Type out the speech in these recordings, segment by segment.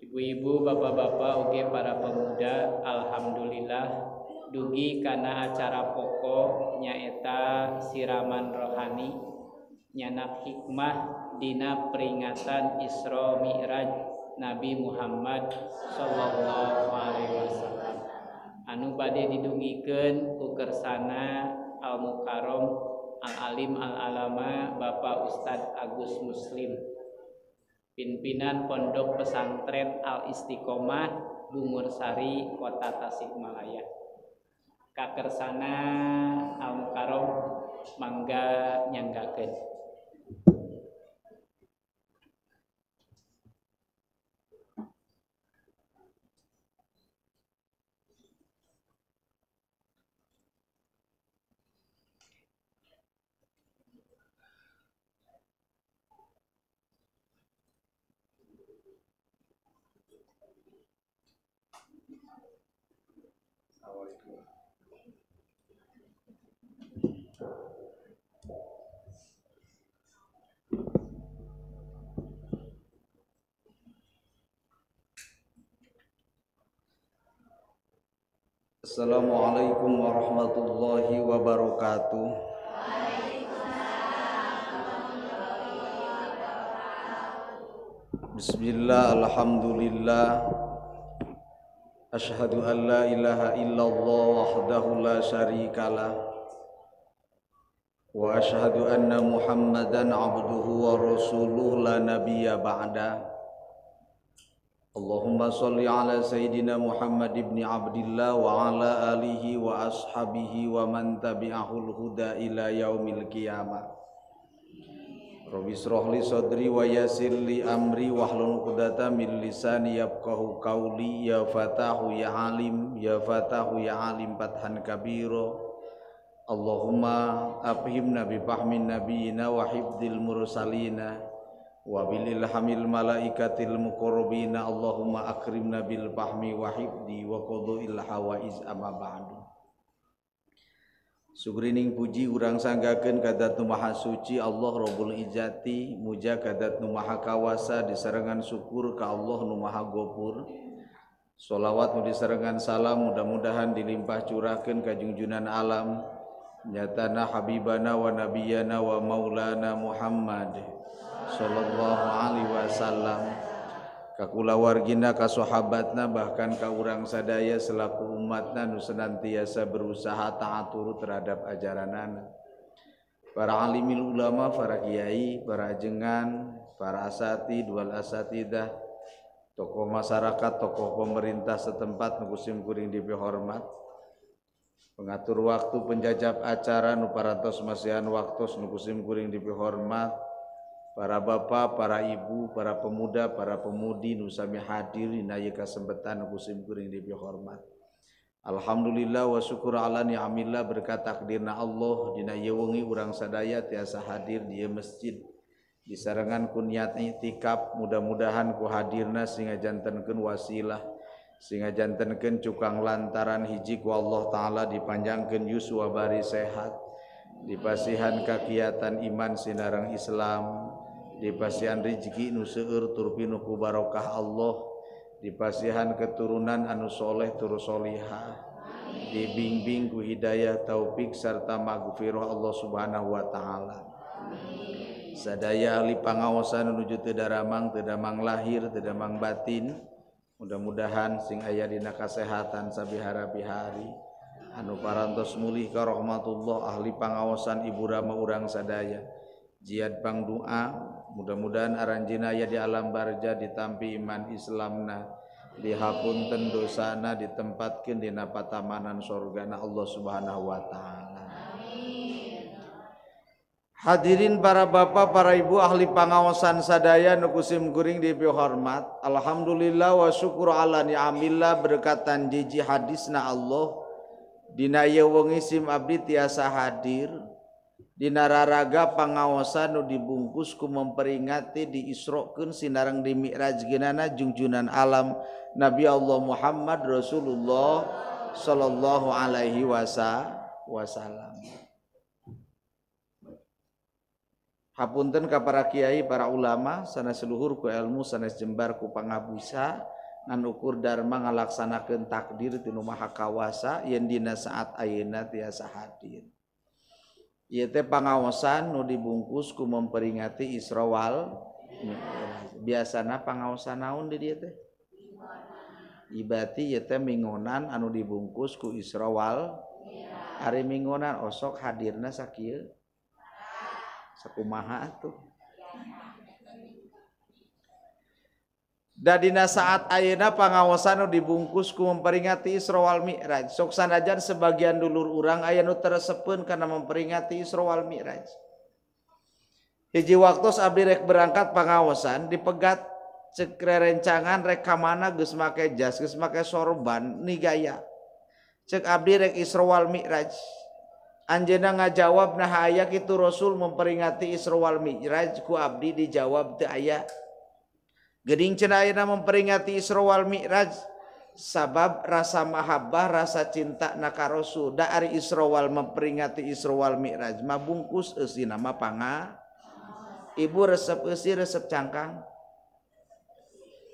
Ibu-ibu, bapak-bapak, oge para pemuda, alhamdulillah dugi kana acara pokok nyaeta siraman rohani nyanak hikmah dina peringatan Isra Mi'raj Nabi Muhammad sallallahu alaihi wasallam anu bade didungikeun ku kersana al mukarrom al alim al alama Bapak Ustadz Agus Muslim, pimpinan Pondok Pesantren Al Istiqomah Bungur Sari, Kota Tasikmalaya. Kakersana Al Mukarrom mangga nyanggakeun. Assalamualaikum warahmatullahi wabarakatuh. Bismillah, alhamdulillah, asyhadu an la ilaha illallah wahdahu la syarikalah, wa asyhadu anna Muhammadan abduhu wa rasuluh la nabiyya ba'da. Allahumma salli ala Sayyidina Muhammad ibn Abdillah wa ala alihi wa ashabihi wa man tabi'ahul huda ila yaumil qiyamah. Rabbi shrah li sadri wa yassir li amri wahlul 'uqdatam min lisani yafqahu qawli. Ya Fatahu ya Alim, ya Fatahu ya Alim fathan kabira. Allahumma afhimna bi fahmin nabiyina wa hifdzil mursalina wa bil ilhamil malaikatil muqarrabina. Allahumma akrimna bil fahmi wa hifdi wa qada'il hawaiz amma ba'du. Sugrining puji urang sanggakeun kadat nu maha suci Allah Rabbul Izzati, muja kadat nu maha kawasa, disarengan syukur ka Allah nu maha gopur. Sholawat nu disarengan salam mudah-mudahan dilimpah curahkeun ka junjunan alam nyatana habibana wa nabiyana wa maulana Muhammad sallallahu alaihi wasallam, ka kulawargina, ka sahabatna, bahkan ka urang sadaya selaku umatna nu senantiasa berusaha taat turut terhadap ajaranana. Para alimil ulama, para kiai, para ajengan, para asatid wal asatidah, tokoh masyarakat, tokoh pemerintah setempat nu kusim kuring dipihormat, pengatur waktu, penjajab acara nu parantos masihan waktos nu kusim kuring dipihormat, para bapak, para ibu, para pemuda, para pemudi nu sami hadir dina ieu kasempetan nu kusim kuring dipihormat. Alhamdulillah wa syukur ala ni'amillah, berkat takdirna Allah dina ieu wengi urang sadaya tiasa hadir di ieu masjid disarengan ku niat i'tikaf. Mudah-mudahan ku hadirna sehingga jantenkeun wasilah, sehingga jantenkeun cukang lantaran hiji ku Allah taala dipanjangkeun yuswa bari sehat, dipasihan kakiatan iman sinareng Islam, dipasihan rezeki nu seueur tur pinuh ku barokah Allah, dipasihan keturunan anu soleh tur solihah, dibimbing ku hidayah taufik serta maghfirah Allah subhanahu wa ta'ala. Sadaya ahli pangaosan nuju teu daramang, teu damang lahir, teu damang batin, mudah-mudahan sing aya dina kasehatan sabihara-bihari anu parantos mulih ka rahmatullah. Ahli pangaosan ibu rama urang sadaya jiad pang doa, mudah-mudahan aranjeuna aya di alam barja ditampi iman Islamna, dihapunten dosana, ditempatkeun dina patamanan surgana Allah Subhanahu wa taala. Hadirin para bapak, para ibu, ahli pangaosan sadaya nu kusim kuring dipihormat, alhamdulillah wa syukur ala ni'amillah, berkatan jiji hadisna Allah dina ieu wengi sim abdi tiasa hadir dina raraga pangaosan nu dibungkus ku memperingati diisrokeun sinareng di mi'rajgeunana junjunan alam Nabi Allah Muhammad Rasulullah sallallahu alaihi wasallam. Hapunten ka para kiai, para ulama, sanes luhur ku ilmu, sanes jembar ku pangabusa, ngan ukur dharma ngalaksanakeun takdir tinu Maha Kawasa yen dina saat ayeuna tiasa hadir. Ieu teh pangaosan nu dibungkus ku memperingati Isra wal Mi'raj. Biasana pangaosan naon di dieu teh? Ibati ieu teh mingonan anu dibungkus ku Isra wal Mi'raj. Ari mingonan osok hadirna sakieu. Sakumaha atuh. Da dina saat ayeuna pangaosan nu dibungkus ku memperingati Isra wal Mi'raj. Sok sanajan sebagian dulur urang aya nu teresepeun kana memperingati Isra wal Mi'raj. Hiji waktos abdi rek berangkat pangaosan dipegat cek rerencangan rek ka mana geus make jas, geus make sorban nigaya. Cek abdi rek Isra wal Mi'raj. Anjeunna ngajawab nah aya kitu Rasul memperingati Isra wal Mi'raj ku abdi dijawab teu aya. Geuning cenah ayeuna memperingati Isra wal Mi'raj sabab rasa mahabbah, rasa cinta na ka Rasul. Da ari Isra wal memperingati Isra wal Mi'raj mah bungkus eusina mah ibu resep eusi resep cangkang.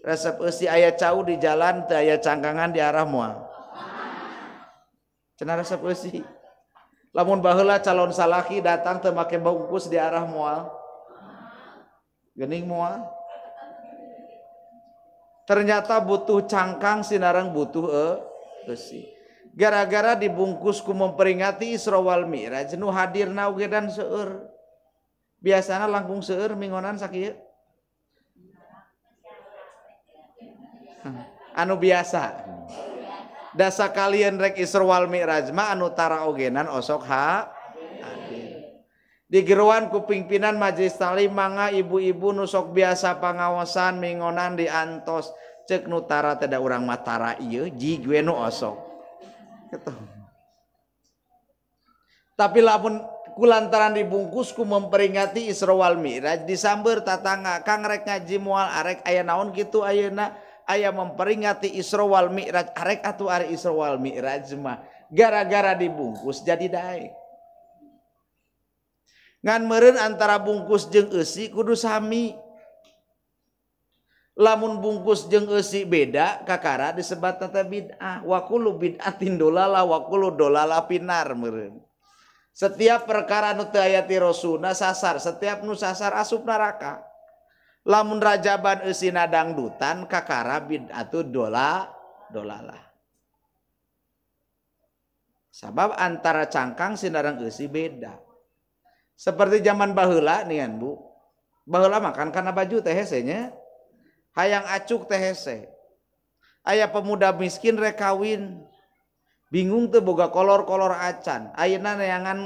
Resep eusi aya cau di jalan teu aya cangkangan di arah moal. Cenah resep eusi. Lamun baheula calon salaki datang teu make bungkus di arah moal. Geuning moal. Ternyata butuh cangkang sinareng butuh eusi. Gara-gara dibungkus ku memperingati Isra wal Mi'raj nu hadirna oge dan seueur. Biasana langkung seueur mingonan sakieu. Anu biasa. Da sakalian rek Isra wal Mi'raj mah anu tara ogenan osok hadir. Digeruan ku pimpinan majelis taklim mangga ibu-ibu nu sok biasa pangaosan mingonan diantos ceuk nu tara teh da urang mah tara ieu jig we nu osok. Kitu. Tapi lamun kulantaran dibungkus ku memperingati Isra wal Mi'raj disamber tatangga kang rek ngaji moal arek aya naon kitu ayeuna aya memperingati Isra wal Mi'raj arek atuh ari Isra wal Mi'raj mah gara-gara dibungkus jadi daek. Ngan meureun antara bungkus jeung eusi kudu sami. Lamun bungkus jeung eusi beda kakara disebat tata bid'ah. Wa kullu bid'atin dolalah wa kullu dolalah finar meureun. Setiap perkara nu teu aya ti Rasulna sasar, setiap nu sasar asup neraka. Lamun rajaban eusina dangdutan kakara bid'atu dolalah. Sabab antara cangkang sinareng eusi beda. Seperti zaman baheula nian Bu. Baheula makan kana baju teh hese nya. Hayang acuk teh hese. Aya pemuda miskin rek kawin. Bingung teu boga kolor-kolor acan. Ayeuna neangan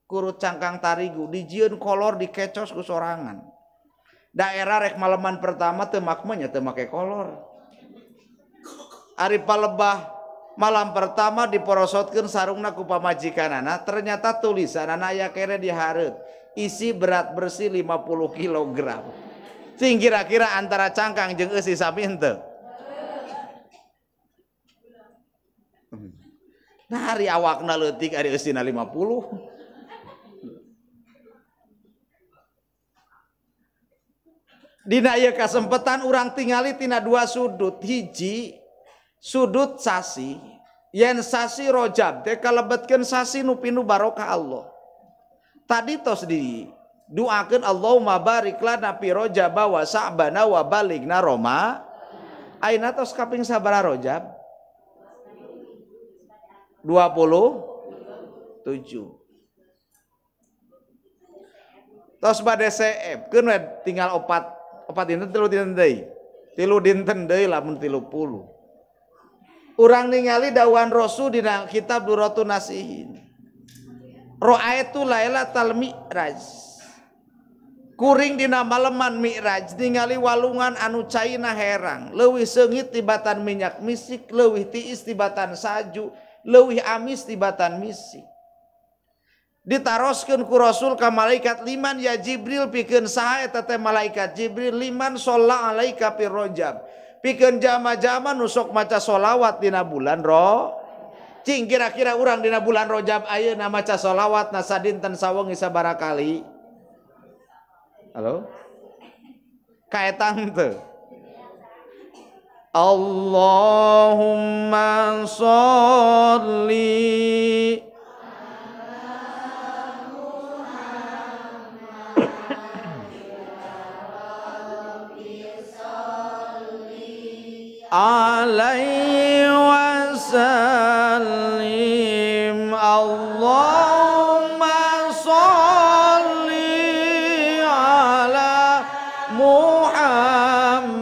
kurut cangkang tarigu dijieun kolor dikecos ku sorangan. Daerah rek maleman pertama teu makmanya teu make kolor. Ari palebah malam pertama diporosotkeun sarungna ku pamajikanana, ternyata tulisanana aya kere di hareup. Isi berat bersih 50 kg. Sing kira-kira antara cangkang jeung eusi sami henteu? Nah ari awakna leutik ari eusina 50. Dina ieu kasempetan urang tingali tina dua sudut. Hiji sudut sasi, yen sasi Rajab teh kalebetkeun sasi nu pinu barokah Allah. Tadi tos di doakeun Allahumma barik lana fi Rajab wa Sa'ban wa balighna Roma. Ayeuna tos kaping sabaraha Rajab? 27. Tos bade seepkeun we tinggal opat dinten 3 dinten deui. 3 dinten deui lamun 30. Urang ningali dawuhan Rasul dina kitab Duratun Nasihin. Ra'aitu lailatal Mi'raj. Kuring dina maleman Mi'raj ningali walungan anu caina herang, leuwih seungit tibatan minyak misik, leuwih tiis tibatan saju, leuwih amis tibatan misik. ditaroskeun ku Rasul ka malaikat liman ya Jibril pikeun saha eta teh malaikat Jibril liman sholla alaika fi Rajab pikeun jama-jama nu sok maca sholawat dina bulan cing kira-kira urang dina bulan Rajab ayeuna maca sholawat nasa dinten sawengi sabaraha kali halo kaetan teu Allahumma sholli alaihi wasallim Allahumma sholli ala Muhammad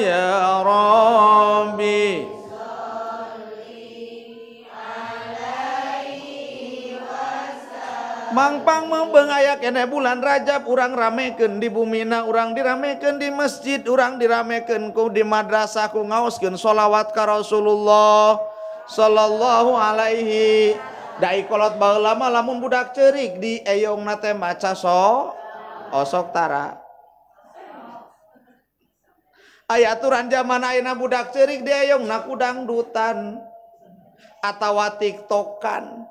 ya Rabbi mangpang membeng aya kene bulan Rajab urang ramekeun di bumina urang diramekeun di masjid urang diramekeun ku di madrasah ku ngaoskeun sholawat ka Rasulullah sallallahu alaihi dai kolot baheula mah lamun budak ceurik di eyongna teh maca osok tara aya aturan zaman ayeuna budak ceurik di eyongna ku dangdutan atawa tiktokan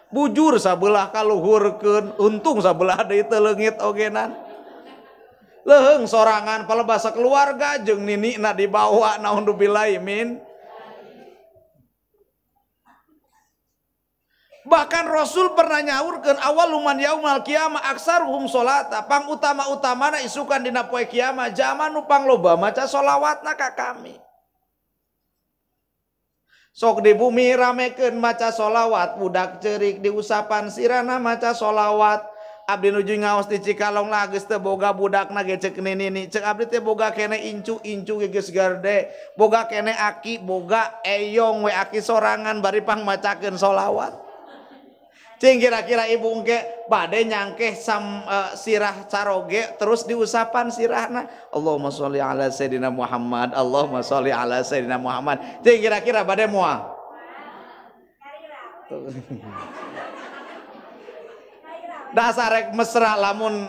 bujur sabelah kaluhurkeun untung sabelah deui teu leungit ogenan leuheung sorangan palebasa keluarga jeung ninina dibawa naudzubillahi min bahkan Rasul pernah nyaurkeun awaluman yaumal qiyamah aksaruhum sholata pang utama-utamana isukan dina poe kiamat zaman nu pangloba maca sholawatna ka kami sok di bumi ramekeun maca sholawat budak ceurik diusapan sirana maca sholawat abdi nuju ngaos di Cikalong lah geus teu boga budakna ge ceuk nini ceuk abdi teh boga kene incu ge geus garde boga kene aki boga eyong we aki sorangan bari pang macakeun sholawat cing kira-kira ibu engke bade nyangkeh sirah caroge terus diusapan sirahna Allahumma sholli ala sayyidina Muhammad Allahumma sholli ala sayyidina Muhammad cing kira-kira bade moal dasarek mesra lamun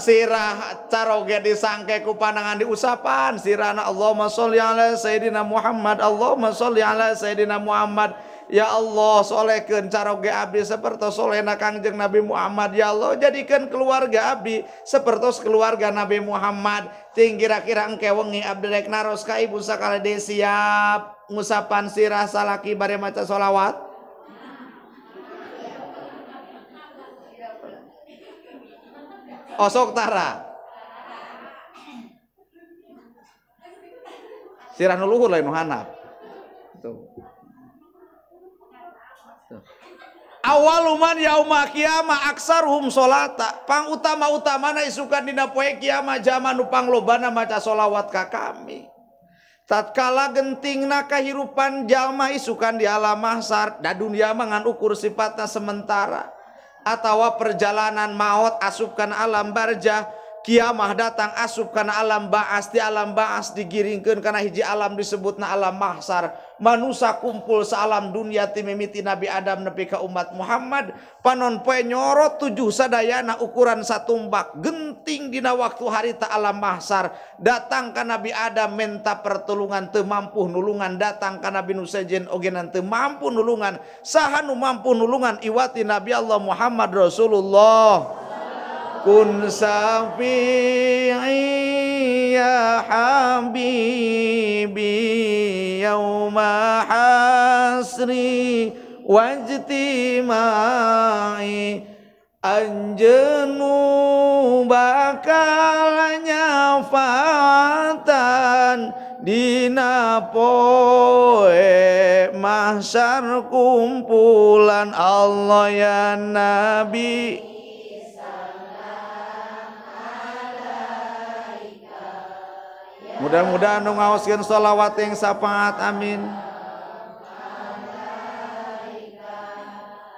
sirah caroge disangke ku panangan diusapan sirahna Allahumma sholli ala sayyidina Muhammad Allahumma sholli ala sayyidina Muhammad ya Allah solehkeun caroge abdi sapertos solehna Kangjeng Nabi Muhammad ya Allah jadikan keluarga abdi sapertos keluarga Nabi Muhammad ting kira-kira engke wengi abdi rek naros ka ibu sakala de siap ngusapan sirah salaki bare maca sholawat osok tara sirah nu luhur lain nu handap tuh awaluman yaumah kiamah aksaruhum sholata pang utama-utamana isukan dina poe kiamah zaman nu panglobana maca sholawat ka kami tatkala gentingna kahirupan jalma isukan di alam mahsyar da dunia mah ngan ukur sifatna sementara atawa perjalanan maut asupkan alam barzah kiamah datang asupkan alam ba'as di alam ba'as digiringkeun kana hiji alam disebutna alam mahsyar manusia kumpul sealam dunia ti mimiti Nabi Adam nepi ka umat Muhammad panon poe nyorot 7 sadayana ukuran satumbak genting dina waktu harita alam mahsyar datang ka Nabi Adam minta pertolongan teu mampu nulungan datang ka Nabi nu sejen ogenan teu mampu nulungan saha nu mampu nulungan iwati Nabi Allah Muhammad Rasulullah kun syafi'i ya habibi yauma hasri wajtimai anjenu bakal nyafatan dina poe mahsyar kumpulan Allah ya Nabi mudah-mudahan nu ngaoskeun sholawat yang syafaat amin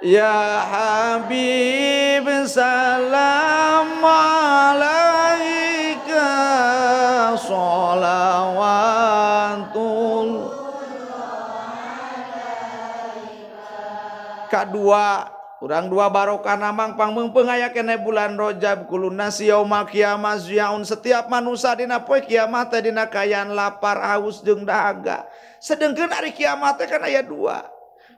ya Habib salam alaika sholawatul Kadua urang dua barokah namang pangmeungpeung aya keneh bulan Rajab kuluna yaumul kiamah yaun setiap manusia dina poe kiamat teh dina kayaan lapar haus jeung dahaga. Sedengkeun ari kiamat teh kan aya dua.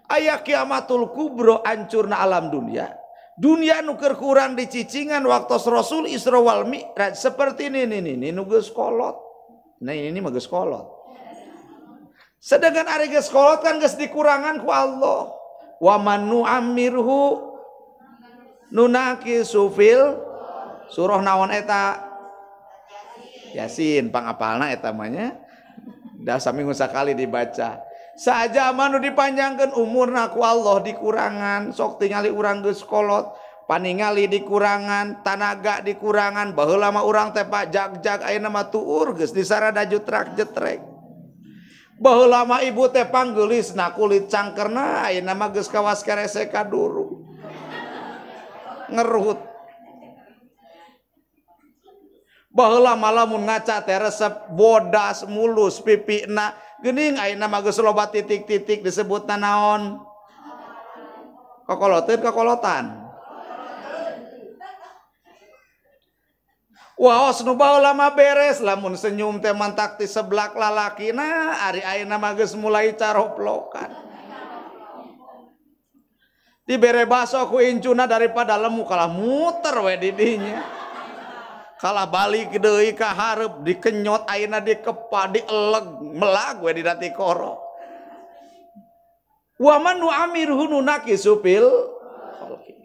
Aya kiamatul kubro hancurna alam dunia. Dunia nu keur kurang dicicingan waktu Rasul Isra wal Mi'raj seperti ini nu geus kolot. Nah ini mah geus kolot. Sedangkan ari geus kolot kan geus dikurangan ku Allah. Wa man nu'ammirhu nunakisu fil surah naon eta Yasin pangapalna eta mah nya da saminggu sakali dibaca saja manu dipanjangkeun umurna ku Allah dikurangan sok tingali urang geus kolot paningali dikurangan tanaga dikurangan baheula mah urang teh pajag-jag ayeuna mah tuur geus disarada jutrak-jetrek. Baheula mah ibu teh panggeulisna kulit cangkerna ayeuna mah geus kawas kerese kaduru. Ngeruhut. Baheula mah lamun ngaca teh resep bodas mulus pipina geuning ayeuna mah geus loba titik-titik disebutna naon? Kokolotan. Wah, nu baheula mah beres lamun senyum teh mantak ti seblak lalakina ari ayeuna mah geus mulai caroplokan. Dibere baso ku incuna daripada lemu kalah muter we di dinya. Kalah balik deui ka hareup dikenyot ayeuna dikepa dieleg melag we di dati koro. Wa man nu'amirhu nunakisu fil khalqi.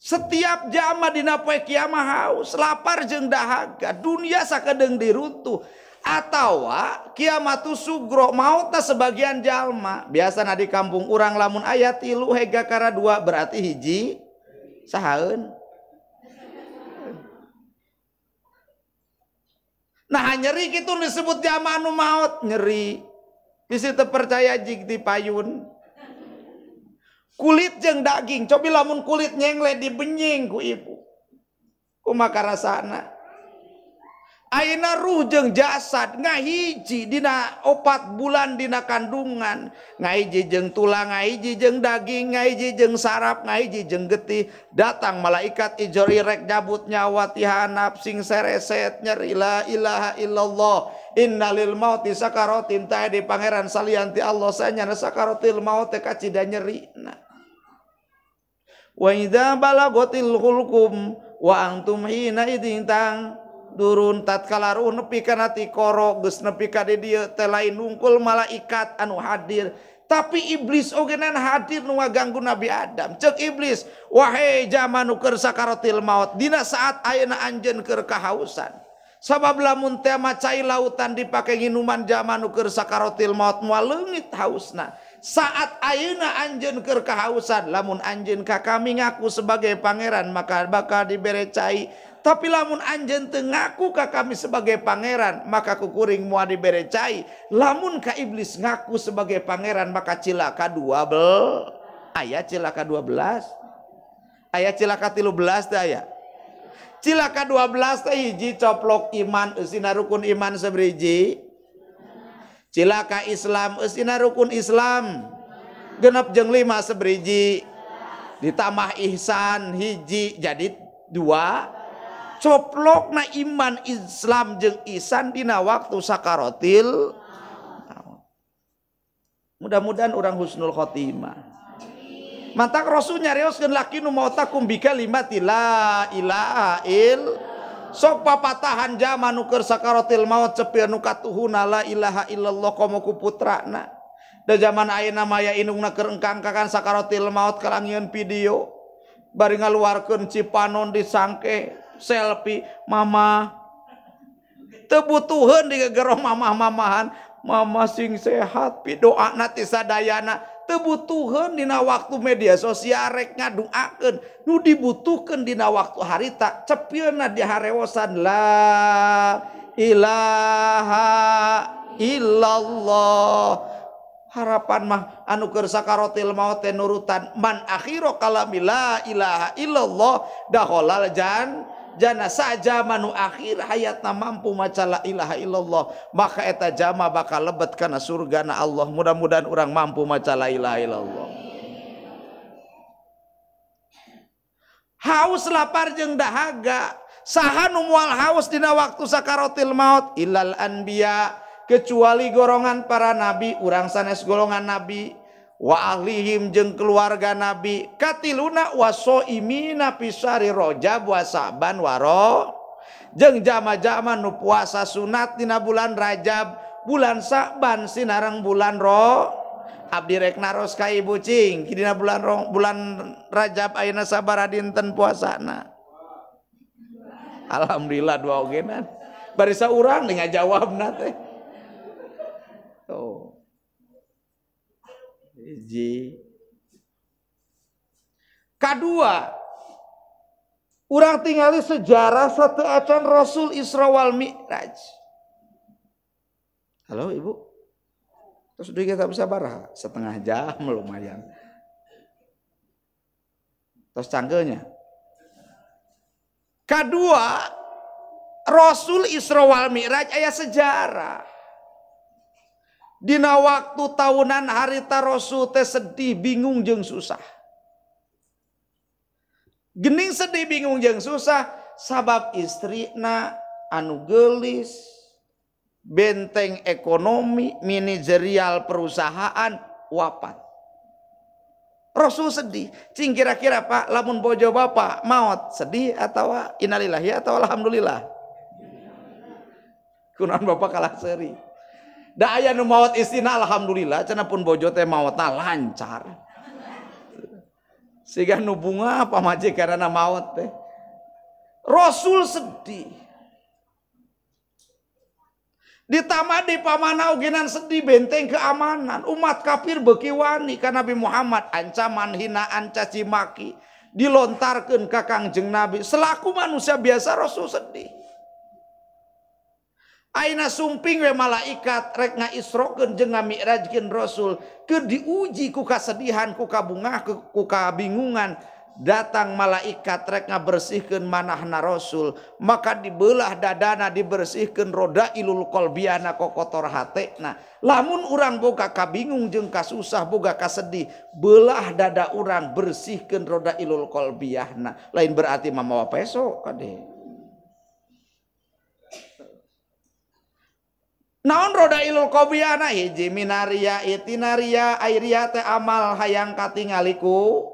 Setiap jama dina poe kiamah haus, lapar jeung dahaga, dunia sakedeung diruntuh. Atawa kiamat tu sugro mautna sebagian jalma. Biasana di kampung urang lamun aya 3 hega kara 2 berarti hiji sahaeun. Nah nyeri kitu disebut jama anu maut nyeri. Bisi teu percaya jig dipayun. Kulit jeung daging, cobi lamun kulit nyengle dibenying ku ibu. Kumaha rasana? Ayeuna ruh jeung jasad ngahiji dina 4 bulan dina kandungan, ngahiji jeung tulang, ngahiji jeung daging, ngahiji jeung saraf, ngahiji jeung getih. Datang malaikat ijori rek nyabut nyawa ti hanap sing sereset nyeri la ilaha illallah. Innalil mauti sakaratin ta di pangeran salian ti Allah sanyana sakaratil maut teh kacida nyerina. Wa idza balagatil hulqum wa antum hina idzin tang durun tatkala ruh nepi kana ti koro geus nepi ka dieu teh lain nungkul malaikat anu hadir tapi iblis oge nan hadir nu ngaganggu Nabi Adam. Ceuk iblis, wahai jama nu keur sakaratil maut dina saat ayeuna anjeun keur kahausan. Sabab lamun teh macai lautan dipake nginuman jama nu keur sakaratil maut moal leungit hausna. Saat ayeuna anjeun keur kahausan lamun anjeun ka kami ngaku sebagai pangeran maka bakal dibere cai. Tapi lamun anjeun teu ngaku ka kami sebagai pangeran maka kukuring moal dibere cai. Lamun ka iblis ngaku sebagai pangeran maka cilaka 12. Aya cilaka 12. Aya cilaka 13 teh aya. Cilaka 12 teh hiji coplok iman eusina rukun iman sabriji. Cilaka Islam eusina rukun Islam. Genep jeung 5 sabriji. Ditambah ihsan hiji jadi 2. Coplokna iman Islam jeung ihsan dina waktu sakaratil. Mudah-mudahan orang husnul khotimah. Mantak Rasul nyarioskeun laki nu mautakum bi kalimati la ilaha illallah. Sok papatahan jama nu keur sakaratil maut cepeur nu katuhuna la ilaha illallah komo ku putrana. Da zaman ayeuna maya indungna keur engkang-engkangan sakaratil maut kalangieun video. Bari ngaluarkeun cipanon disangke selfie mama. Teu butuheun digegero mamah-mamahan, mama sing sehat pi doana ti sadayana. Kebutuhan dina waktu media sosial rek ngaduakeun nu dibutuhkeun dina waktu harita cepieuna di harewosan la ilaha illallah. Harapan mah anu keur sakaratil maut teh nurutan man akhiro kalami la ilaha illallah dakhalal jana saja manu akhir hayatna mampu maca la ilaha illallah maka eta jama bakal lebet kana surgana Allah. Mudah-mudahan orang mampu maca la ilaha illallah. Haus lapar jeung dahaga saha nu moal haus dina waktu sakaratil maut illal anbiya kecuali golongan para nabi urang sanes golongan nabi wa ahlihim jeung keluarga nabi katiluna wasoimina pisari rojab wa saban waro jeung jama-jama nu puasa sunat dina bulan rajab bulan saban sinareng bulan ro abdi rek naros ka ibu cing dina bulan rajab ayeuna sabaraha dinten puasana. Alhamdulillah dua ogenan bari saurang dengan jawabna teh. Oh. Kedua, orang tinggali sejarah satu acan Rasul Isra wal Mi'raj. Halo ibu, terus kita bisa barah setengah jam lumayan. Terus canggulnya. Kedua, Rasul Isra wal Mi'raj aya sejarah. Dina waktu tahunan harita Rasul teh sedih bingung jeung susah. Gening sedih bingung jeung susah sabab istrina anu geulis, benteng ekonomi, manajerial perusahaan wafat. Rasul sedih. Cing kira-kira Pak lamun bojo bapak maut sedih atau innalillahi atau alhamdulillah? Kunaon bapak kalah seuri. Da aya nu maot istina alhamdulillah cenah pun bojo teh maotna lancar. Siga nu bunga pamajikanna maot teh. Rasul sedih. Ditambah di pamanah ogenan sedih benteng keamanan. Umat kafir beuki wani ka Nabi Muhammad ancaman hinaan caci maki dilontarkeun ka Kangjeng Nabi. Selaku manusia biasa Rasul sedih. Aina sumping we malaikat rek ngaisrokeun jeung ngami'rajkeun Rasul keur diuji ku kasedihan ku kabungah ku kabingungan datang malaikat rek ngabersihkeun manahna Rasul maka dibelah dadana dibersihkeun roda ilul qalbiana kokotor hatena lamun urang boga kabingung jeung kasusah boga kasedih belah dada urang bersihkeun roda ilul qalbiahna lain berarti mamawa peso kade. Naon roda ilul qalbiana hiji minaria itinaria airia teh amal hayang katingaliku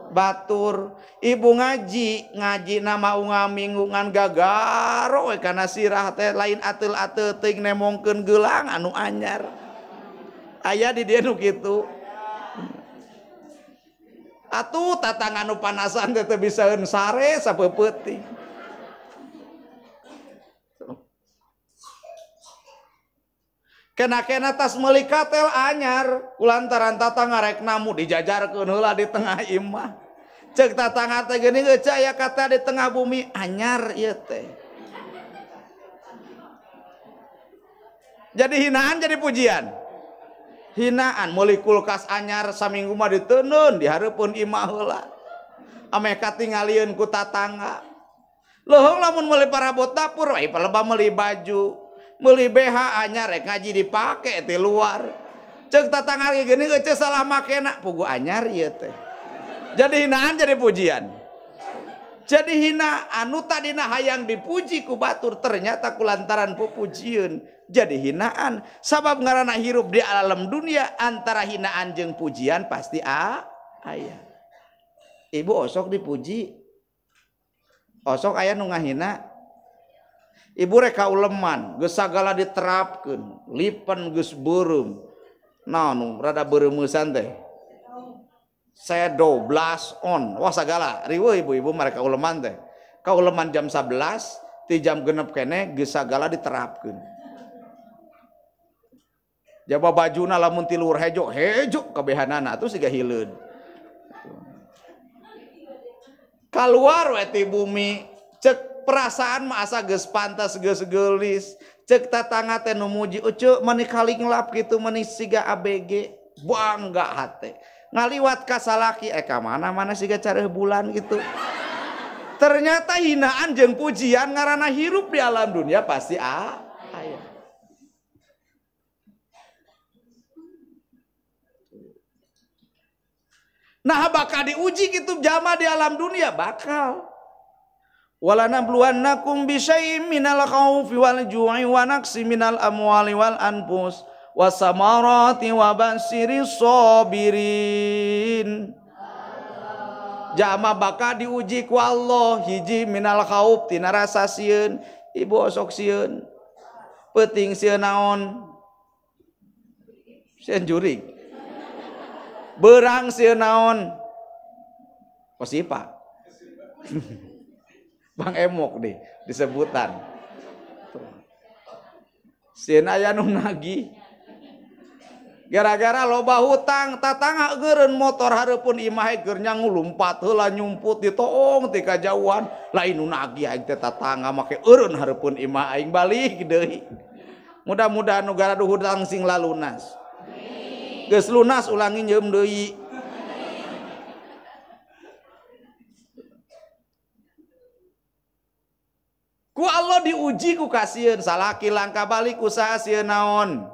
batur ibu ngaji nama ngamingungan gagaro we kana sirah teh lain ateul-ateul teuing nemongkeun geulang anu anyar aya di dieu nu kitu atuh tatang anu panasan teh bisaeun sare sapeupeting. Kena-kena tas meuli katel anyar kulantaran tatang ngarek namu dijajarkeun heula di tengah imah. Ceuk tatang teh geuning eueuh aya kata di tengah bumi anyar ieu teh. Jadi hinaan jadi pujian. Hinaan meuli kulkas anyar saminggu mah diteuneun di hareupeun imah heula. Ame katingalieun ku tatangga. Leuheung lamun meuli parabot dapur we paleba meuli baju. Meuli BH anyar rek ngaji dipake di luar. Ceuk tatangga geuning eueuh salah makena pugu anyar ieu teh. Jadi hinaan jadi pujian. Jadi hina anu tadina hayang dipuji ku batur ternyata kulantaran pupujieun jadi hinaan. Sabab ngaranna hirup di alam dunia antara hinaan jeung pujian pasti aya. Ibu osok dipuji. Osok aya nu ngahina. Ibu rek kauleman, geus sagala diterapkeun, lipen geus beureum. Naon rada beureumesan teh? Sedo, blas on, wah sagala. Riweuh ibu-ibu mereka kauleman teh. Kauleman jam 11, ti jam genep keneh geus sagala diterapkeun. Jaba bajuna lamun ti luhur hejo kabehanana atuh siga hileud. Kaluar we ti bumi, cek perasaan mah asa geus pantas geus geulis ceuk tatangga teh nu muji uceu mani kalinglap kitu mani siga ABG bangga hate ngaliwat ka salaki ka mana siga careuh bulan gitu Ternyata hinaan jeung pujian ngaranna hirup di alam dunia pasti aya. Nah bakal diuji gitu jama di alam dunia bakal. Walanabluwannakum bisyai'im minal khaufi wal ju'i wa naqsi minal amwali wal anfus wasamarati wa basiris sabirin. Jama bakal diuji ku Allah hiji minal khauf tina rasa sieun, ibu osok sieun. Peuting sieun naon? Sieun jurig. Berang sieun naon? Kosipa. Bang Emok deh disebutan. Sieun aya nu nagih. Gara-gara loba hutang tatangga geureun motor hareupeun imah keur nyangu lumpat heula nyumput di toong ti kajauhan lain nu nagih aing teh tatangga make eureun hareupeun imah aing balik deui. Mudah-mudahan nu gara hutang sing lalunas. Geus lunas ulangi nyeum deui. Ku Allah diuji ku kasieun salaki langka balik usaha sieun naon?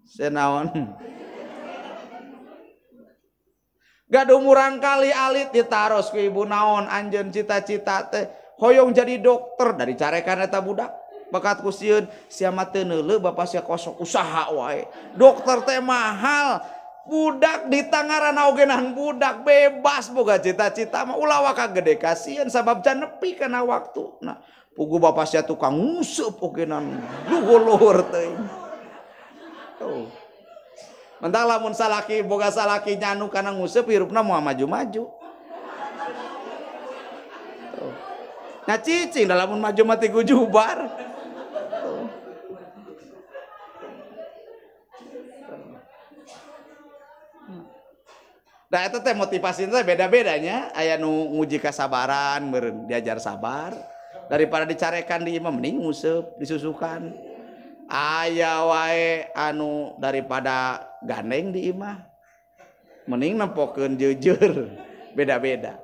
Sieun naon? Gaduh murang kali alit ditaros ku ibu naon anjeun cita-cita teh hoyong jadi dokter dari carekan eta budak. Bakat ku sieun sia mah teu neuleuh bapak sia kosok usaha wae. Dokter teh mahal. Budak di tangaran ogenan budak bebas boga cita-cita mah ulah waka gede kasieun sabab can nepi kana waktu. Nah, pugu bapak sia tukang nguseup ogenan luhur teuing. Tuh. Mentang lamun salaki boga salaki nyanu kana nguseup hirupna moal maju-maju. Tuh. Nah cicing da lamun maju mah ti gujubar. Nah itu teh motivasi teh beda-bedanya. Aya nu nguji kasabaran, meureun diajar sabar daripada dicarekan di imam mending nguseup disusukan. Aya wae anu daripada gandeng di imah mending nempokeun jeujeur. Beda-beda.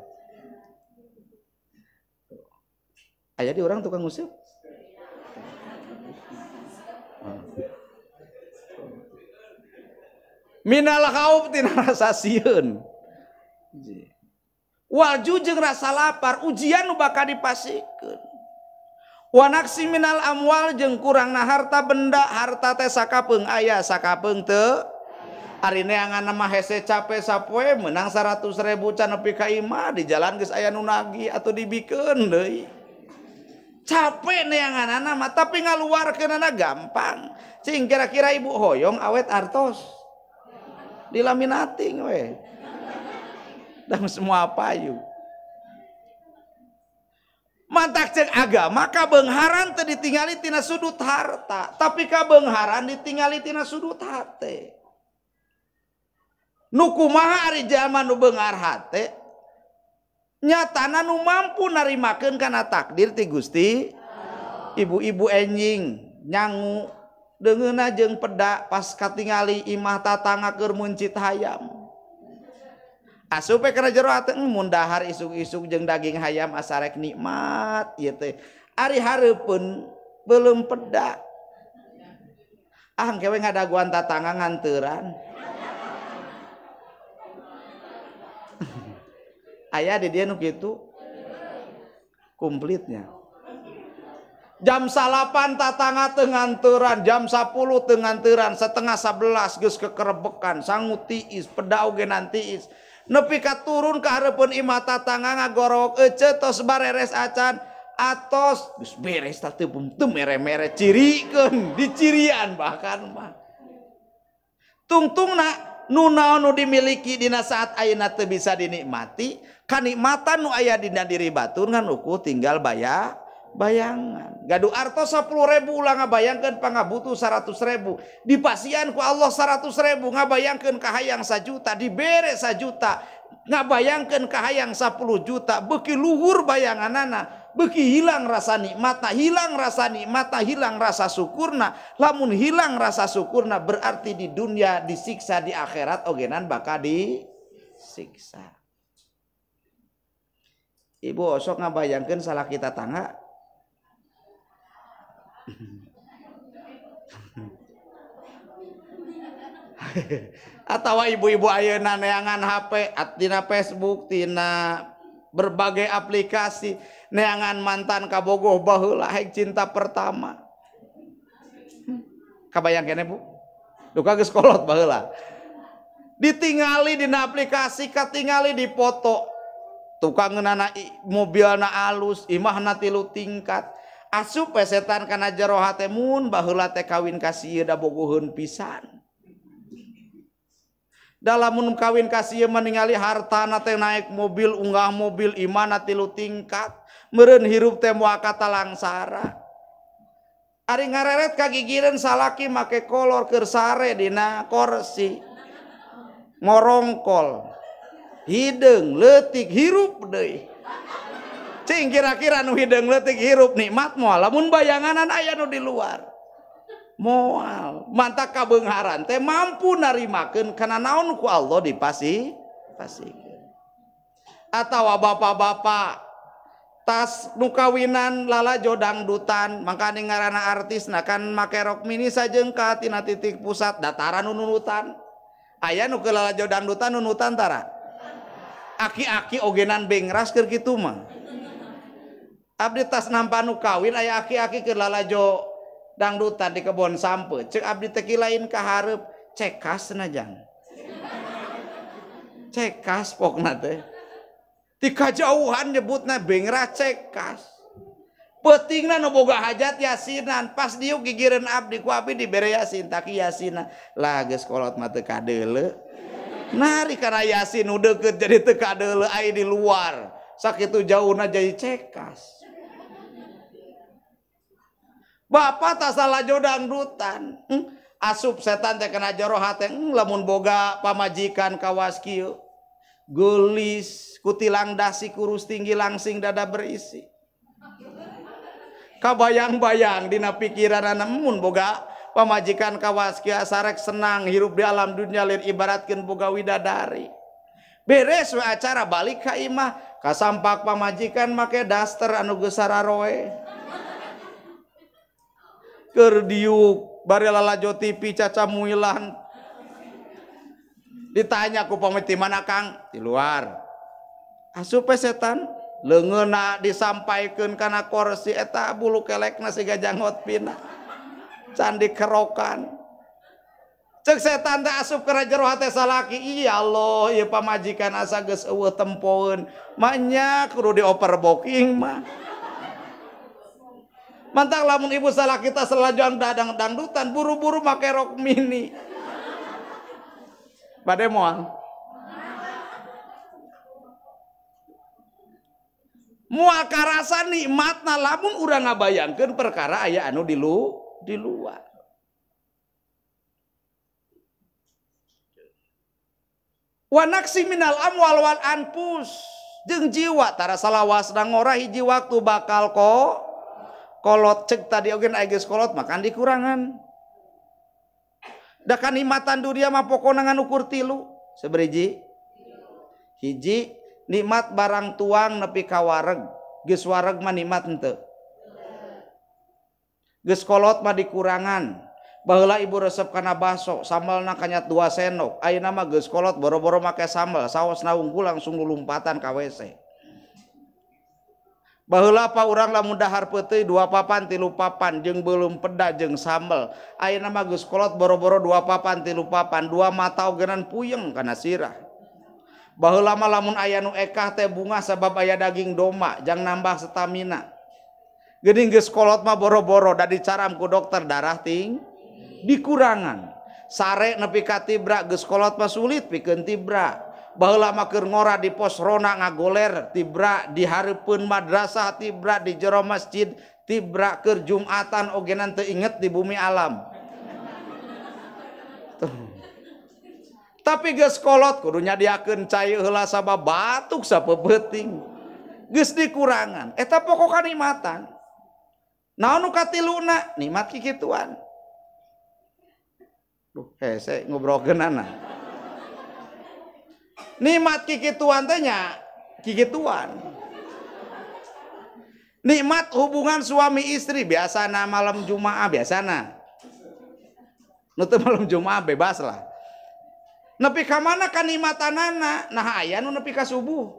Aya di urang tukang nguseup. Minal khauf tina rasa sieun. Wal jeung rasa lapar ujian nu bakal dipasikeun. Wa naqsi minal amwal jeung kurangna harta benda, harta teh sakapeung aya sakapeung teu. Ari neangan mah hese cape sapoe meunang 100.000 can nepi ka imah di jalan geus aya nu nagih atuh dibikeun deui. Capek neanganana mah tapi ngaluarkeunana gampang. Cing kira-kira ibu hoyong awet artos. Dilaminating we. Dan semua payu. Mantak cek agama kabeungharan teu ditingali tina sudut harta, tapi kabeungharan ditingali tina sudut hate. Nu kumaha ari jalma nu beunghar hate? Nyatana nu mampu narimakeun kana takdir ti Gusti. Ibu-ibu enjing nyangu deungeuna jeung peda pas katingali imah tatangga keur muncit hayam. Asupe kana jero ate mun dahar isuk-isuk jeung daging hayam asa rek nikmat ieu teh. Ari hareupeun belum peda. Ah engke we ngadaguan tatangga nganteuran. Aya di dieu nu kitu. Komplitnya. Jam 8 tatangga teu nganteuran, jam 10 teu nganteuran, setengah 11 geus kekerebekan, sangu tiis, peda oge nantiis. Nepi ka turun ka hareupeun imah tatangga ngagorok ece tos bareres acan, atos geus beres tah teu mere-mere cirikeun, dicirian bahkan mah. Tungtungna nu naon nu dimiliki dina saat ayeuna teu bisa dinikmati, kanikmatan nu aya dina diri batur ngan uku tinggal bayangan. Gaduh artos 10.000 ulah ngabayangkeun pangabutuh 100.000. Dipasian ku Allah 100.000 ngabayangkeun ka hayang 1 juta, dibere 1 juta. Ngabayangkeun ka hayang 10 juta, beuki luhur bayanganana, beuki hilang rasa nikmatna, hilang rasa nikmatna, hilang rasa syukurna. Lamun hilang rasa syukurna berarti di dunia disiksa, di akhirat ogenan bakal disiksa. Ibu osok ngabayangkeun salaki tatangga. Atawa ibu-ibu ayeuna neangan HP tina Facebook tina berbagai aplikasi neangan mantan kabogoh baheula haik cinta pertama. Kabayang kene Bu? Duka geus kolot baheula. Ditingali dina aplikasi, katingali di foto. Tukangeunana mobilna alus, imahna 3 tingkat. Asup setan kana jero hate mun baheula teh kawin ka sieu da bogoheun pisan. Dalamun kawin ka sieu ningali hartana teh naik mobil, unggah mobil, imahna 3 tingkat. Meureun hirup teh moal kata langsara. Ari ngareret kagigireun salaki make kolor keur sare dina kursi. Ngorongkol. Hideung leutik hirup deui. Cing kira-kira nu hideung leutik hirup nikmat moal lamun bayanganan aya nu di luar. Moal mantap kabeungharan teh mampu narimakeun kana naon ku Allah dipasikeun. Atawa bapak-bapak tas nu kawinan lalajo dangdutan mangkana ngaranna artisna kan make rok mini sajeungka tina titik pusat dataran nunutan. Aya nu keur lalajo dangdutan nunutan tara. Aki-aki ogenan bengras keur kitu mah. Abdi tas nampa nu kawin aya aki-aki keur lalajo dangdutan di kebon sampe. Cek abdi teh kilain ka hareup cekas najan. Cekas pokna teh. Di kajauhan nyebutna bengras cekas. Peutingna nu boga hajat yasinan pas diuk gigireun abdi ku abdi dibere yasin taki yasina lah geus kolot mah teu kadeuleu. Nari kana yasin nu deukeut jadi teu kadeuleu aya di luar. Sakitu jauhna jadi cekas. Bapak tak salah jodang dangdutan. Asup setan teh kena jero hate lamun boga pamajikan kawas kieu. Gelis kutilang dasi kurus tinggi langsing dada berisi. Kabayang-bayang dina pikiranna mun boga pamajikan kawas kieu sarek senang hirup di alam dunia lain ibaratkeun boga widadari. Beres we acara balik ka imah kasampak pamajikan make daster anu geus sararoe. Keur diuk bari lalajo TV caca muilan. Ditanya ku pamiti mana Kang? Di luar. Asup setan leungeunna disampaikeun kana kursi eta bulu kelekna siga jangot pina. Candi kerokan. Cek setan teh asup ka jero hate salaki. Iya Allah, ieu pamajikan asa geus eueuh tempoeun. Manya kudu dioper booking mah. Mantap lamun ibu salah kita selajuan dangdutan buru-buru make rok mini. Bade moal. Moal karasa nikmatna lamun urang ngabayangkeun perkara aya anu di luar. Wa naksi minal amwal wal anfus jeung jiwa tara salawasna ngora hiji waktu bakal kolot cek tadi ogen aya geus kolot makan dikurangan. Da kanikmatan dunia mah pokona ngan ukur 3 saberiji. Hiji nikmat barang tuang nepi ka wareg. Geus wareg mah nikmat henteu. Geus kolot mah dikurangan. Baheula ibu resep kana baso, sambalna kanyat 2 sendok. Ayeuna mah geus kolot boro-boro make sambal, saosna unggul langsung lulumpatan ka WC. Baheula pa urang lamun dahar peuteuy 2 papan 3 papan jeung belum peda jeung sambal. Ayeuna mah geus kolot boro-boro 2 papan 3 papan, 2 mata ogenan puyeng kana sirah. Baheula mah lamun aya nu ekah teh bunga sabab aya daging doma, jang nambah stamina. Geuning geus kolot mah boro-boro da dicaram ku dokter darah dikurangan. Sare nepi ka tibra geus kolot mah sulit pikeun tibra. Baheula mah keur ngora di pos rona ngagoler tibra di hareupeun madrasah tibra di jero masjid tibra keur Jumatan ogenan teu inget di bumi alam. Tapi geus kolot kudu nyadiakeun cai heula sabab batuk sapeuting. Geus dikurangan. Eta pokok kanikmatan. Naon nu katiluna? Nikmat kikituan. Duh, hese ngobrolkeunana. Nikmat kikituan teh nya kikituan. Nikmat hubungan suami istri biasana malam Jumaah biasana. Nu teu malam Jumaah bebas lah. Nepi ka mana kanikmatanana? Nah aya nu nepi ka subuh.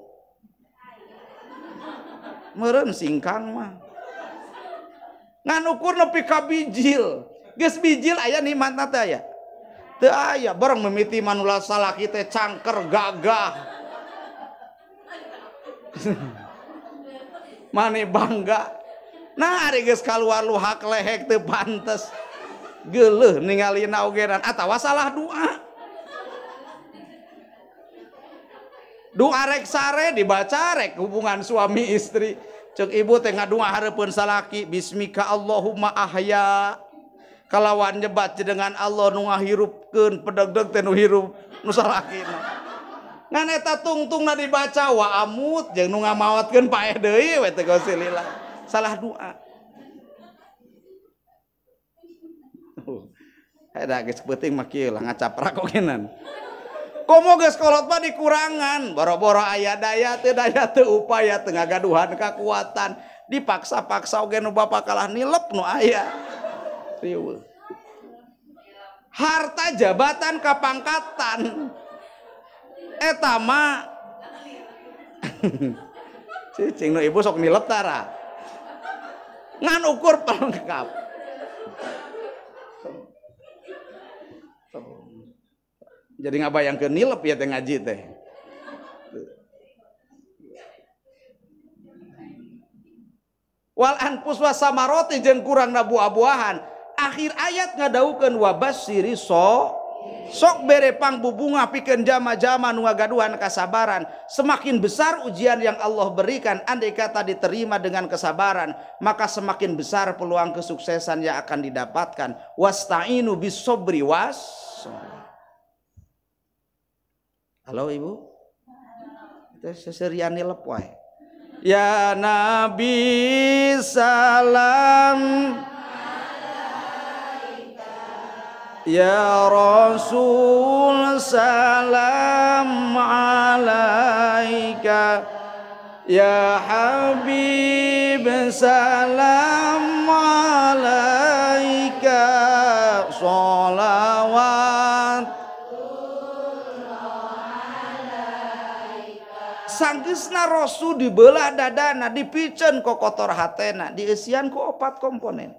Meureun singkang mah. Ngan ukur nepi ka bijil. Geus bijil aya nikmatna teh aya. Teu aya, bareng mimiti manula salaki teh cangker gagah. Mane bangga. Nah ari geus kaluar luhak lehek teu pantes. Geuleuh ningalina ogeran atawa salah doa. Doa rek sare dibaca rek hubungan suami istri. Ceuk ibu teh ngadoa hareupeun salaki bismika Allahumma ahya. Kalawan nyebat dengan Allah nu ngahirupkeun pedegdeg teh nu hirup nu salakina. Ngan eta tungtungna dibaca wa amut jeung nu ngamaotkeun paeh deui we teh gosilillah. Salah doa. Eta geus peuting mah kieu lah ngacaprak ogenan. Komo geus kolot mah dikurangan, boro-boro aya daya teu upaya teu ngagaduhan kakuatan, dipaksa-paksa oge nu bapa kalah nilep nu aya. Riweuh. Harta jabatan kapangkatan eta mah cicing nu ibu sok nilep tara ngan ukur pelengkap. Jadi ngabayangkeun nilep ya teh ngaji teh. Wal anfus wasamaroti jeung kurangna buah-buahan. Akhir ayat ngadaukeun wa basyiri sok bere pangbubunga pikeun jama-jama nu ngagaduhan kasabaran. Semakin besar ujian yang Allah berikan, andai kata diterima dengan kesabaran, maka semakin besar peluang kesuksesan yang akan didapatkan. Wasta'inu bis-sabri Halo ibu, kita seserian nilep wae. Ya Nabi salam, ya Rasul salam alaika, ya Habib salam alaika, sholawat. Sanggeusna Rasul dibelah dadana, dipicen ku kotor hatena, dieusian ku opat komponen.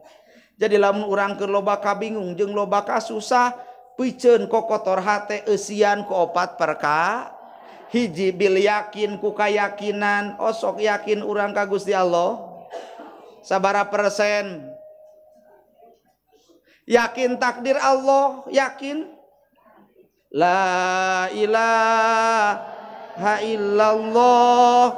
Jadi lamun urang keur loba kabingung jeung loba kasusah, picen ku kotor hate, eusian ku opat perka. Hiji bil yakin ku kayakinan, sok yakin urang ka Gusti Allah. Sabara persen? Yakin takdir Allah, yakin. La ilaha illallah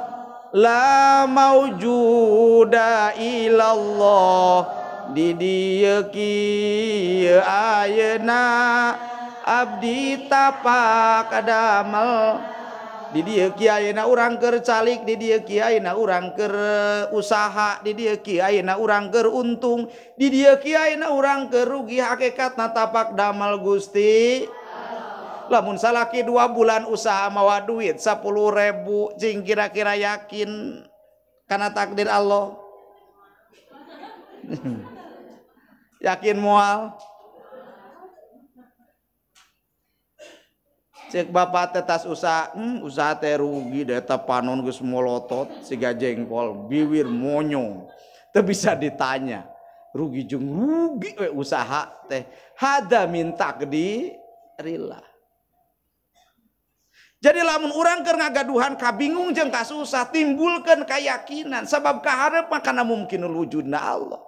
la maujuda illallah di dieu kieu ayeuna abdi tapak damel di dieu kieu ayeuna urang keur calik di dieu kieu ayeuna urang keur usaha di dieu kieu ayeuna urang keur untung di dieu kieu ayeuna urang keur rugi hakikatna tapak damel Gusti. Lamun salaki 2 bulan usaha mawa duit 10.000 cing kira-kira yakin karena takdir Allah. Yakin moal. Cek bapak tetas usaha, usaha teh rugi deh panon geus molotot siga jengkol biwir monyo. Teu bisa ditanya. Rugi jeung rugi we usaha teh. Hada min takdirillah. Jadi lamun urang keur ngagaduhan kabingung jeung kasusah, timbulkeun keyakinan sabab kaharep kana mungkinul wujudna Allah.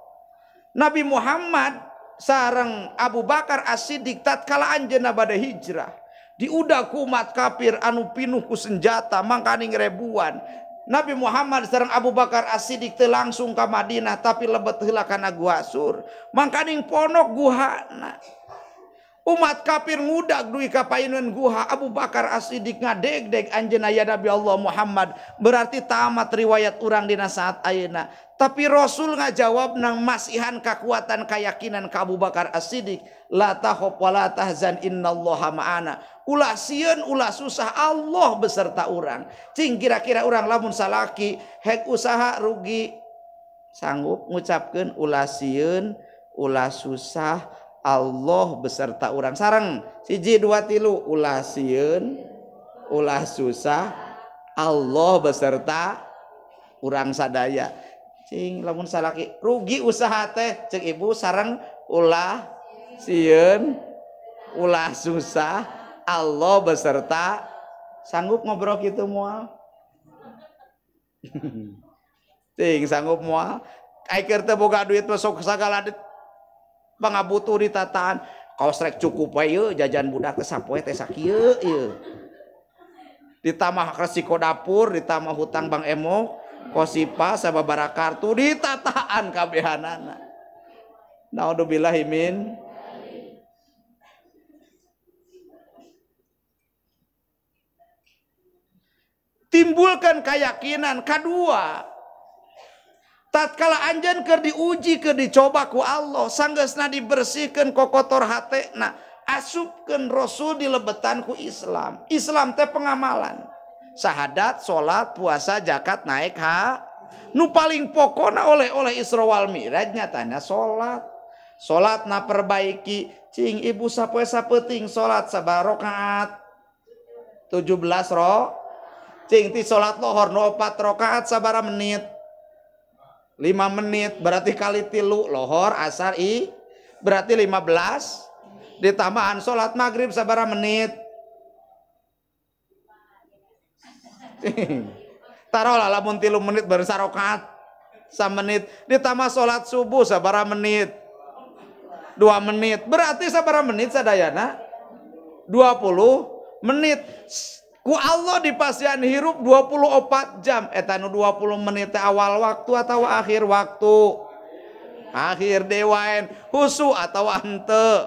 Nabi Muhammad sareng Abu Bakar As-Siddiq tatkala anjeunna bade hijrah diudag ku umat kafir anu pinuh ku senjata mangkaning ribuan. Nabi Muhammad sareng Abu Bakar As-Siddiq teh langsung ka Madinah tapi lebet heula kana Gua Sur. Mangkaning ponok guhana. Umat kafir ngudag duwi ka paeunun guha. Abu Bakar As-Siddiq ngadeg-deg anjeunna ya Nabi Allah Muhammad. Berarti tamat riwayat urang dina saat ayeuna. Tapi Rasul ngajawab nang masihan kekuatan keyakinan ka Abu Bakar As-Siddiq. La takhaf wa la tahzan innallaha ma'ana. Ulah sieun ulah susah Allah beserta urang. Cing kira-kira urang lamun salaki hek usaha rugi sanggup ngucapkeun ulah sieun ulah susah Allah beserta urang sareng 1 2 3 ulah sieun ulah susah Allah beserta urang sadaya. Cing lamun salaki rugi usaha teh cek ibu sareng ulah sieun ulah susah Allah beserta sanggup ngobrol kitu moal. Ting sanggup moal ai keur teu boga duit sok sagala pangabutuh ditataan kaos rek cukup we yeuh jajan budak teh sapoe teh sakieu ieu ditambah resiko dapur ditambah hutang Bang Emo kosipa sababaraha kartu ditataan kabehanana. Naudzubillahi min timbulkan keyakinan kedua tatkala anjeun keur diuji keur dicoba ku Allah sanggeusna dibersihkeun kokotor hatena asupkeun Rasul dilebetan ku Islam. Islam teh pengamalan syahadat salat puasa zakat naik nu paling pokona oleh Isra wal Mi'raj nyatana salat na perbaiki cing ibu sapoe sapeuting salat sabaraha rakaat 17 cing ti salat lohor nu 4 rakaat sabaraha menit 5 menit berarti kali 3 lohor asar berarti 15 ditambahan salat maghrib sabaraha menit taruhlah lamun 3 menit baru sarokat 3 menit ditambah salat subuh sabaraha menit 2 menit berarti sabaraha menit sadayana 20 menit ku Allah dipasian hirup 24 jam eta nu 20 menit awal waktu atau akhir waktu akhir dewaen husu atau henteu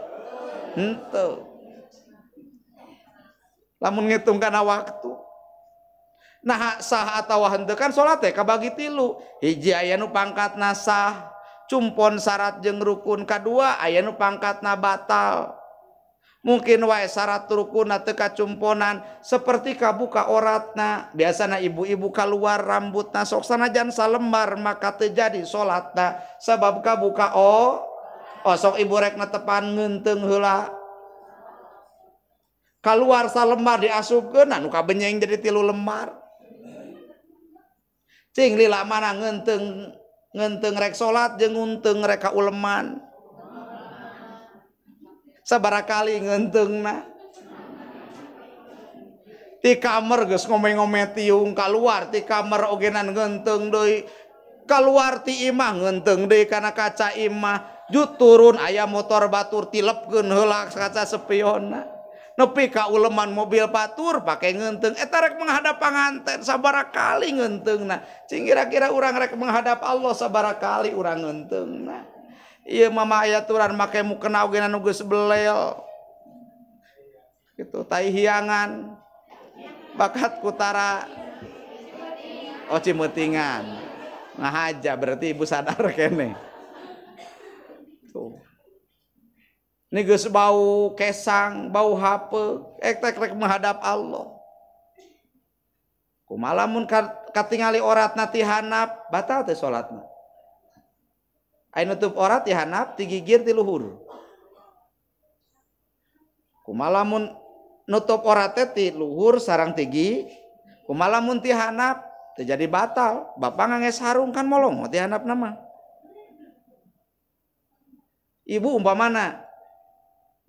lamun ngitung kana waktu nah sah atau henteu kan salat teh kabagi 3 hiji aya nu pangkatna sah cumpon syarat jeung rukun kadua aya nu pangkatna batal mungkin wae syarat rukunna teu kacumponan seperti kabuka oratna biasana ibu-ibu keluar rambutna sok sanajan salembar maka teu jadi salatna sabab kabuka sok ibu rek netepan ngeunteung heula keluar salembar diasupkeun anu kabenyeng jadi 3 lembar cing lila mana ngeunteung rek salat jeung ngeunteung rek kauleman sabaraha kali ngeunteungna ti kamar geus ngome-ngome tiung keluar ti kamar ogenan ngeunteung deui keluar ti imah ngeunteung deui kana kaca imah jut turun aya motor batur tilepkeun heula kaca spionna nepi ka uleman mobil batur pake ngeunteung eta rek menghadap panganten sabaraha kali ngeunteungna cing kira-kira urang rek menghadap Allah sabaraha kali urang ngeunteungna ieu mama aya aturan make mukena oge anu geus belel kitu tai hiangan bakat kutara cimeutingan ngahaja berarti ibu sadar kene tuh ini geus bau kesang bau hape rek menghadap Allah kumaha lamun katingali oratna ti handap batal teh salatna ai nutup orat ti handap ti gigir ti luhur kumaha lamun nutup orat teh ti luhur sareng ti kumaha lamun ti handap teu jadi batal bapak ngangge sarung kan molong ti handapna mah ibu umpamana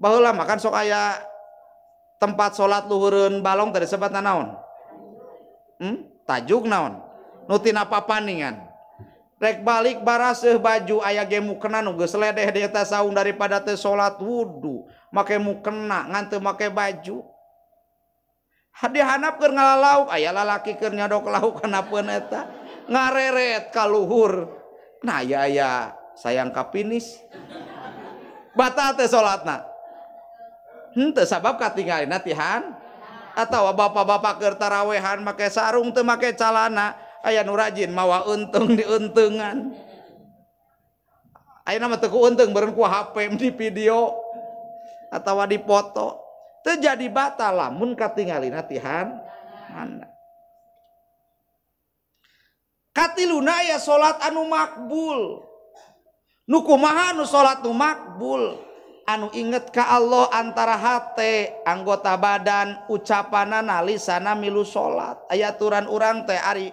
baheula makan sok aya tempat salat luhureun balong tadi sebutna naon tajuk naon nu tina papaningan rek balik baraseuh baju aya ge mukena nu geus ledeh di eta saung daripada teu salat wudu make mukena ngan teu make baju dihandap keur ngalalauk aya lalaki keur nyodok lauk hanapeun eta ngareret ka luhur nah aya sayang kapinis batal teh salatna henteu sabab katinggalina ti atawa bapak-bapak keur tarawehan make sarung teu make calana aya nu rajin mawa untung di untungan ayeuna mah teu ku untung beureun ku HP di video atawa di foto teu jadi batal lamun katinggalina ti handap Katiluna aya salat anu makbul. Nu kumaha nu salat nu makbul? Anu inget ka Allah antara hate, anggota badan, ucapanana, lisana milu salat. Aya aturan urang teh ari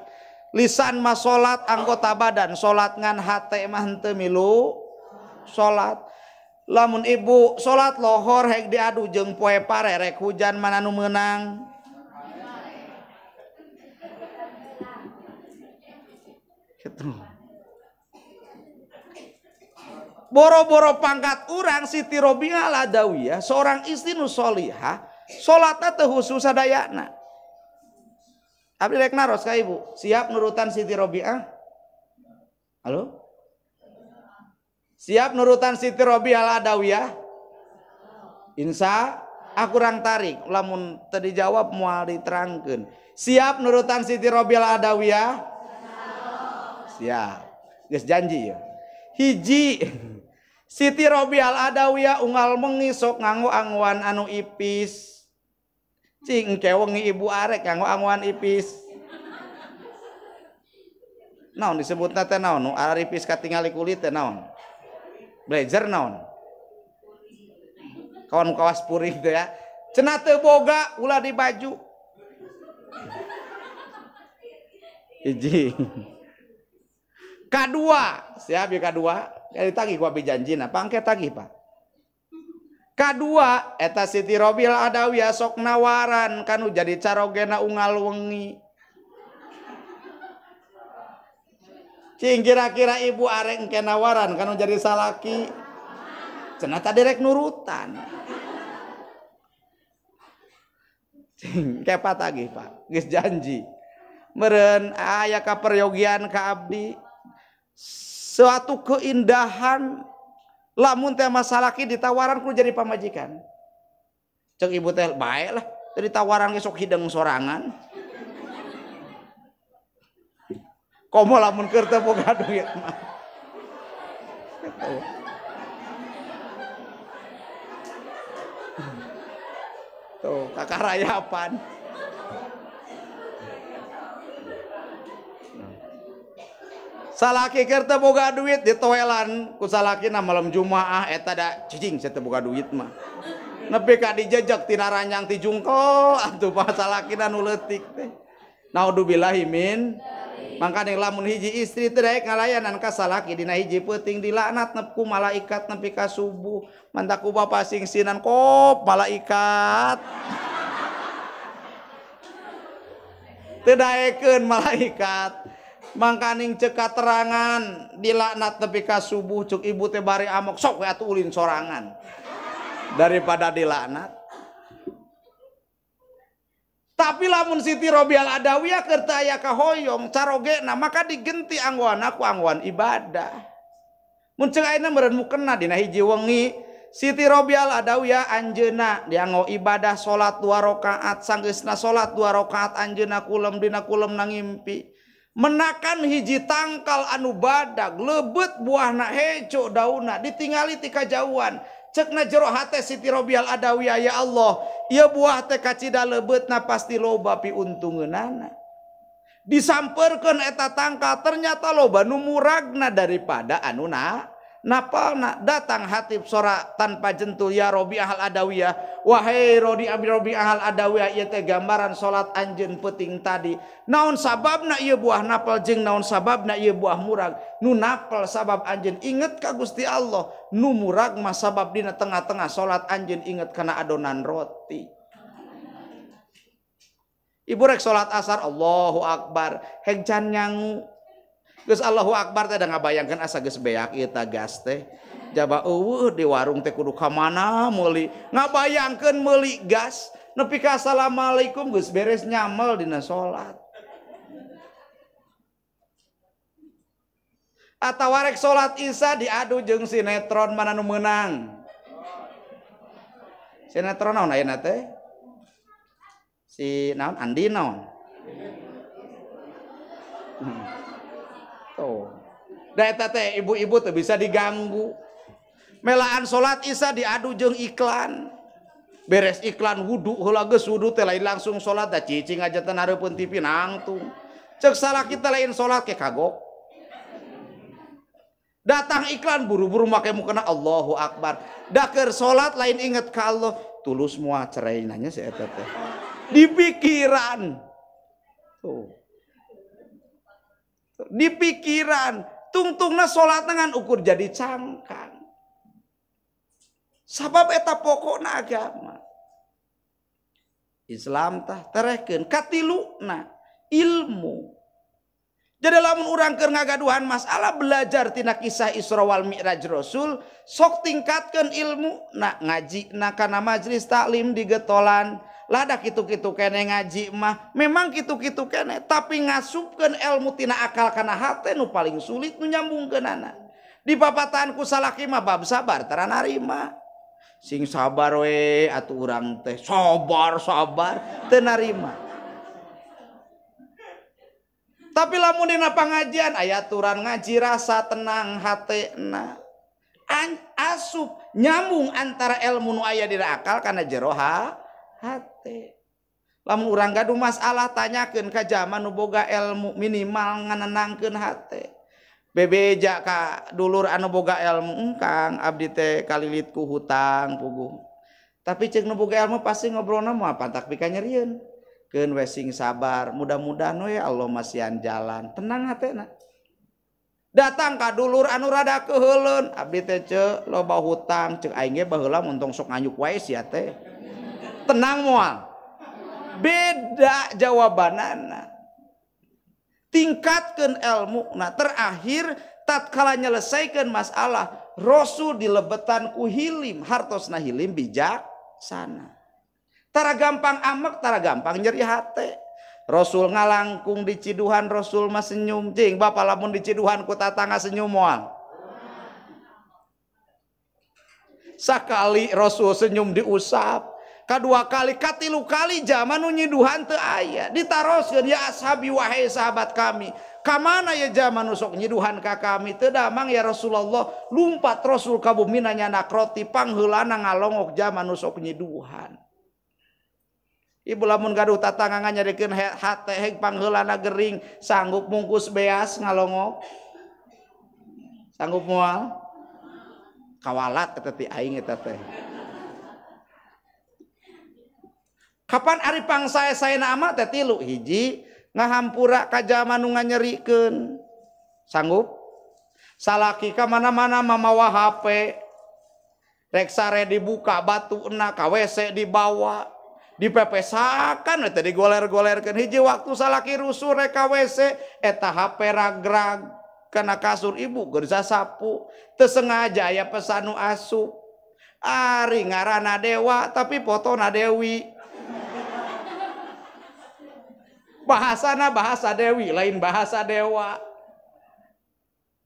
lisan mah salat, anggota badan salat ngan hate mah henteu milu salat. Lamun ibu salat lohor hek diadu jeung poe pare rek hujan mana nu meunang? Gitu. Boro-boro pangkat urang Siti Robiah Al-Adawiyah seorang istri nu solihah, salatna teu husus sadayana. Abdi rek naros ka ibu, siap nurutan Siti Robiah? Halo? Siap nurutan Siti Robiah Al-Adawiyah? Insya aku kurang tarik, lamun teu dijawab moal diterangkeun. Siap nurutan Siti Robiah Al-Adawiyah? Siap. Geus janji ya. Hiji Siti Robiah Al-Adawiyah unggal mengi sok nganggo angguan anu ipis. Cing kewengi ibu arek nganggo angguan ipis. Naon disebutna teh naon? Nu aripis katingali kulit teh naon? Blazer naon? Kawan kawas puring teh ya. Cenah teu boga ulah di baju. Hiji. Kadua, siap ya kadua. Kali tagih ku abi janjina, pangke tagih Pak. Kadua, eta Siti Robiah Al-Adawiyah sok nawaran kanu jadi carogena unggal wengi. Cing kira-kira ibu arek engke nawaran kanu jadi salaki. Cenah tadi rek nurutan. Cing kepa tagih Pak, geus janji. Meureun aya kaperyogian ka abdi. Suatu keindahan lamun teh masalaki ditawaran ku jadi pamajikan. Cek ibu teh bae lah, jadi tawaran ge sok hideng sorangan. Komo lamun keur teu boga duit mah. Tuh, kakarayapan. Salaki keur teu boga duit ditoelan ku salakina malam Jumaah eta da cicing saya teu boga duit mah. Nepi ka dijejeg tina ranjang ti jungkel atuh pa salakina nu leutik teh. Naudzubillahi min. Mangkana lamun hiji istri teh daek ngalayanan ka salaki dina hiji peuting dilaknat ku malaikat nepi ka subuh. Manta ku bapa singsinan kop malaikat. Teu daekeun malaikat. Mangkaning cek katerangan dilaknat tepi ka subuh cuk ibu teh bari amok sok we atuh ulin sorangan daripada dilaknat. Tapi lamun Siti Robiah Al-Adawiyah keur teu aya kahoyong carogena maka digenti anggoana ku anggoan ibadah. Mun ceuk ayeuna meureun mukena dina hiji wengi Siti Robiah Al-Adawiyah anjeunna dianggo ibadah salat 2 rakaat sanggeusna salat 2 rakaat anjeunna kulem dina kulem ngimpi. Menakan hiji tangkal anu badag lebeut buahna hejo daunna ditingali ti kajauhan cekna jero hate Siti Robiah Al-Adawiyah ya Allah ieu buah teh kacida lebeutna pasti loba piuntungeunana disampeurkeun eta tangkal ternyata loba nu muragna daripada anu napalna datang hatib sora tanpa jentul ya Robiah Al-Adawiyah wahai Robiah Al-Adawiyah ieu teh gambaran salat anjeun peuting tadi naon sababna ieu buah napal jeung naon sababna ieu buah murag nu napal sabab anjeun inget ka Gusti Allah nu murag mah sabab dina tengah-tengah salat anjeun inget kana adonan roti. Ibu rek salat asar Allahu Akbar heg can nyangu geus Allahu Akbar teh da ngabayangkeun asa geus beak ieu teh gas teh. Jaba eueuh di warung teh kudu ka mana meuli. Ngabayangkeun meuli gas nepi ka assalamualaikum geus beres nyamel dina salat. Atawa rek salat Isya diadu jeung sinetron mana nu meunang. Sinetron naon ayeuna teh? Si naon Andi naon? Tuh. Da eta teh ibu-ibu teh bisa diganggu. Melaan salat Isya diadu jeung iklan. Beres iklan wudu heula geus wudu teh lain langsung salat da cicing aja teh nareupeun TV nangtung. Cek salah kita lain sholat ke kagok. Datang iklan buru-buru make mukena Allahu Akbar. Daker sholat lain inget ka Allah. Tulus mua cerai nanya si eta teh. Di pikiran. Tuh. Di pikiran. Tungtungna sholat dengan ukur jadi cangkang. Sabab eta pokokna agama. Islam tah terehkeun katiluna ilmu. Jadi lamun urang keur ngagaduhan masalah belajar tina kisah Isra wal Mi'raj Rasul sok tingkatkeun ilmu na ngaji na kana majelis taklim di getolan lada kitu-kitu kene ngaji mah memang kitu-kitu kene tapi ngasupkeun ilmu tina akal kana hate nu paling sulit nu nyambungkeunana. Di papatan ku salaki mah bab sabar tara narima. Sing sabar we atuh urang teh sabar teu narima. Tapi lamun dina pangajian aya aturan ngaji rasa tenang hatena. Asup nyambung antara ilmu nu aya dina akal kana jero hate. Lamun urang gaduh masalah tanyakeun ka jama nu boga ilmu minimal nganenangkeun hate. Bebeja ka dulur anu boga ilmu engkang abdi teh kalilit ku hutang puguh. Tapi ceuk nu boga ilmu pasti ngobrolna moal pantak pika nyerieun. Keun we sing sabar, mudah-mudahan we Allah masihan jalan. Tenang hatena. Datang ka dulur anu rada keuheuleun, abdi teh ceuk loba hutang, ceuk aing ge baheula muntong sok nganyuk wae sia teh. Tenang moal. Beda jawabanana. Tingkatkeun ilmu. Nah terakhir tatkala nyelesaikeun masalah Rasul dilebetan ku hilim, hartosna hilim bijaksana. Tara gampang amek, tara gampang nyeri hate. Rasul ngalangkung di ciduhan, Rasul mah senyum. Jing bapak lamun di ciduhan ku tatangga senyum moal. Sakali Rasul senyum diusap. Kadua kali, katilu kali zaman nu nyiduhan teu aya. Ditaroskeun ya ashabi wahai sahabat kami. Kamana ya zaman nu sok nyiduhan ka kami teu damang ya Rasulullah. Lumpat Rasul ka bumi nanyana roti pangheulana ngalongok zaman nu sok nyiduhan. Ibu lamun gaduh tatangga nganyarikeun hate heg pangheulana gering sanggup mungkus beas ngalongok. Sanggup moal? Kawalat eta ti aing eta teh. Kapan ari pangsae-saena ama teh tilu hiji ngahampura ka jama nu nganyerikeun. Sanggup? Salaki ka mana-mana mamawa HP. Rek sare dibuka batuna ka WC dibawa. Dipepesakan eta digoler-golerkeun hiji waktu salaki rusuh rek ka WC eta HP ragrag kana kasur ibu keur sasapu. Teu sengaja aya pesan nu asup. Ari ngaranna Dewa tapi fotona Dewi. Bahasana bahasa Dewi lain bahasa Dewa.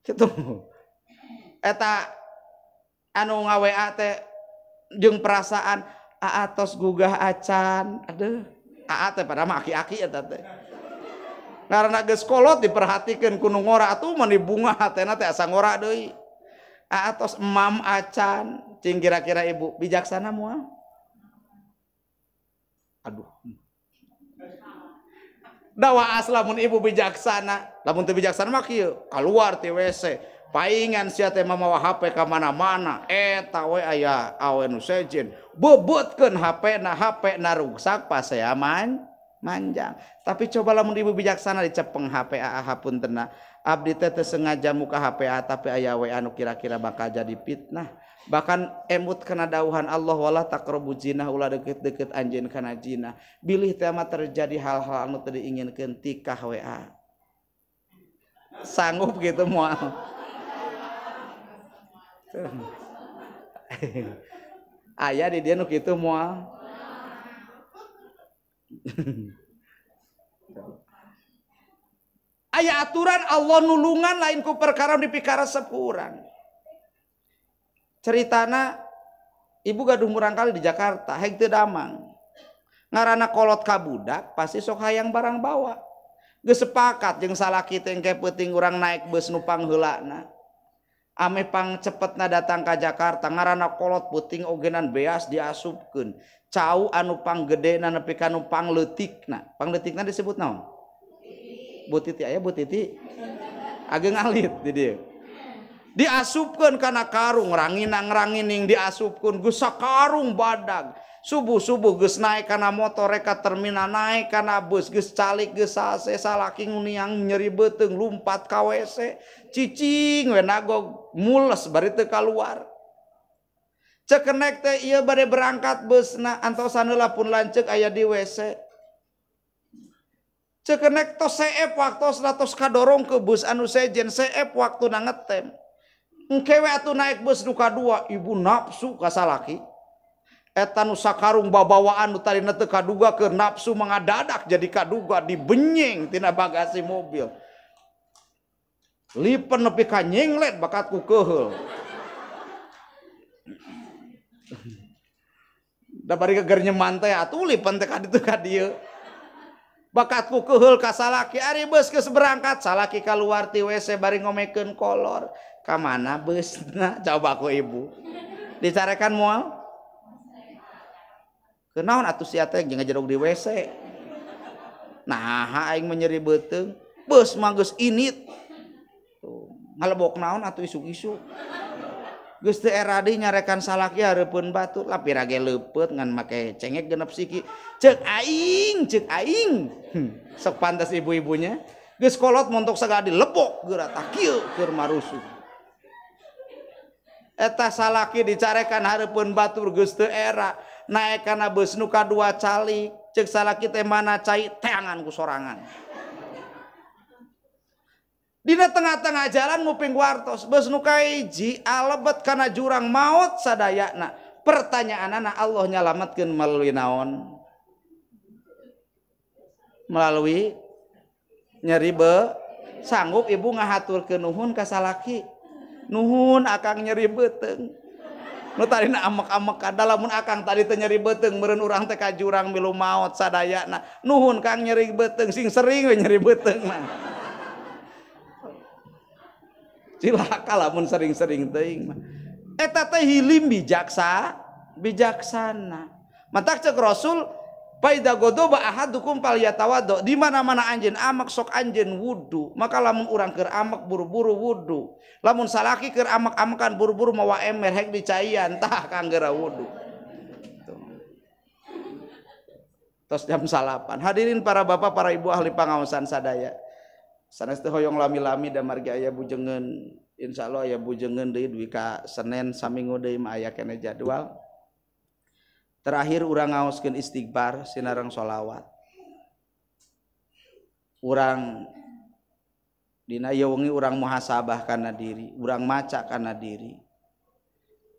Kitu. Eta anu ngaWA teh jeung perasaan aa tos gugah acan. Aduh, aa teh pada mah aki-aki eta teh. Karena geus kolot diperhatikeun ku nu ngora atuh mun dibunga hatena teh asa ngora deui. Aa tos emam acan, cing kira-kira ibu bijaksana moal. Aduh. Dawa lamun ibu bijaksana, lamun teu bijaksana mah kieu, kaluar ti WC, paingan sia teh mamawa HP ka mana-mana, eta we aya awe nu sejen, beubeutkeun HP-na rusak pas saya manjang. Tapi coba lamun ibu bijaksana dicepeng HP hapuntenna, abdi teh teu sengaja muka HP tapi aya we anu kira-kira bakal jadi fitnah. Bahkan emut kana dauhan Allah wala taqrabu zina ulah deket-deket anjeun kana zina. Bilih teh mah terjadi hal-hal anu teu diinginkeun ti ka WA. Sanggup gitu moal. Aya di dieu nu kitu moal. Aya aturan Allah nulungan lain ku perkara dipikara sepurang. Ceritana ibu gaduh murang kali di Jakarta heg teu damang. Ngaranna kolot ka budak pasti sok hayang barang bawa. Geus sepakat jeung salaki teh engke peuting urang naik beus nu pangheulana. Ame pang cepetna datang ka Jakarta ngaranna kolot peuting ogenan beas diasupkeun. Cau anu panggedena nepi ka nu pangleutikna. Pangleutikna disebut naon? aya Bu Titi ageng alit di dieu diasupkeun kana karung ranginang-rangining diasupkeun geus sakarung badag subuh-subuh geus naik kana motor reka terminal naik kana bus geus calik geus sase salaki nguniang nyeri beuteung lumpat ka WC cicing we nagog mules bari teu kaluar cekenek teh ieu bade berangkat busna antosan heula pun lanceuk aya di WC cekenek tos seep waktosna tos kadorong ke bus anu sejen seep waktuna ngetem engkewe atuh naik bus nu kadua ibu nafsu ka salaki eta nu sakarung babawaan nu tadina teu kaduga keur nafsu mangadadak jadi kaduga dibenyeng tina bagasi mobil lipen nepi ka nyenglet bakat ku keheul da bari keur nyeman teh atuh lipen teh ka ditu ka dieu bakatku keheul ka salaki ari beus geus berangkat salaki kaluar ti WC bari ngomekeun kolor ka mana beusna coba ku ibu dicarekan moal kenaon atuh sia teh ngajerog di WC nah aing menyeri beuteung beus mah geus init tuh ngalebok naon atuh isuk-isuk geus teu era deui nyarekan salaki hareupeun batur lapira ge leupeut ngan make cengek genep siki ceuk aing sok pantes ibu-ibunya geus kolot montok sagadi lebok geurata kieu keur marusuh eta salaki dicarekan hareupeun batur geus teu era naek kana beus nu kadua calik ceuk salaki teh mana cai teangan ku sorangan dina tengah-tengah jalan nguping wartos beus nu kahiji alebet kana jurang maut sadayana pertanyaanana Allah nyalametkeun melalui naon melalui nyeri sanggup ibu ngahaturkeun nuhun ka salaki nuhun akang nyeri beuteung nu tadina amek-amek kada lamun akang tadi teh nyeri beuteung meureun urang teh ka jurang milu maut sadayana nuhun kang nyeri beuteung sing sering we nyeri beuteung mah cilaka lamun sering-sering teuing mah eta teh hilim bijaksana matak ceuk Rasul faida godoba ahadukum falyatawaddo di mana-mana anjeun amek sok anjeun wudu maka lamun urang keur amek buru-buru wudu lamun salaki keur amek-amekan buru-buru mawa ember hek dicaian tah kanggeura wudu tos jam 8 hadirin para bapak para ibu ahli pangaosan sadaya sanes teu hoyong lami-lami da margi aya bujengeun insyaallah aya bujengeun deui duwi ka Senin saminggu deui mah aya keneh jadwal terakhir urang ngaoskeun istighfar sinareng sholawat urang dina ieu wengi urang muhasabah kana diri urang maca kana diri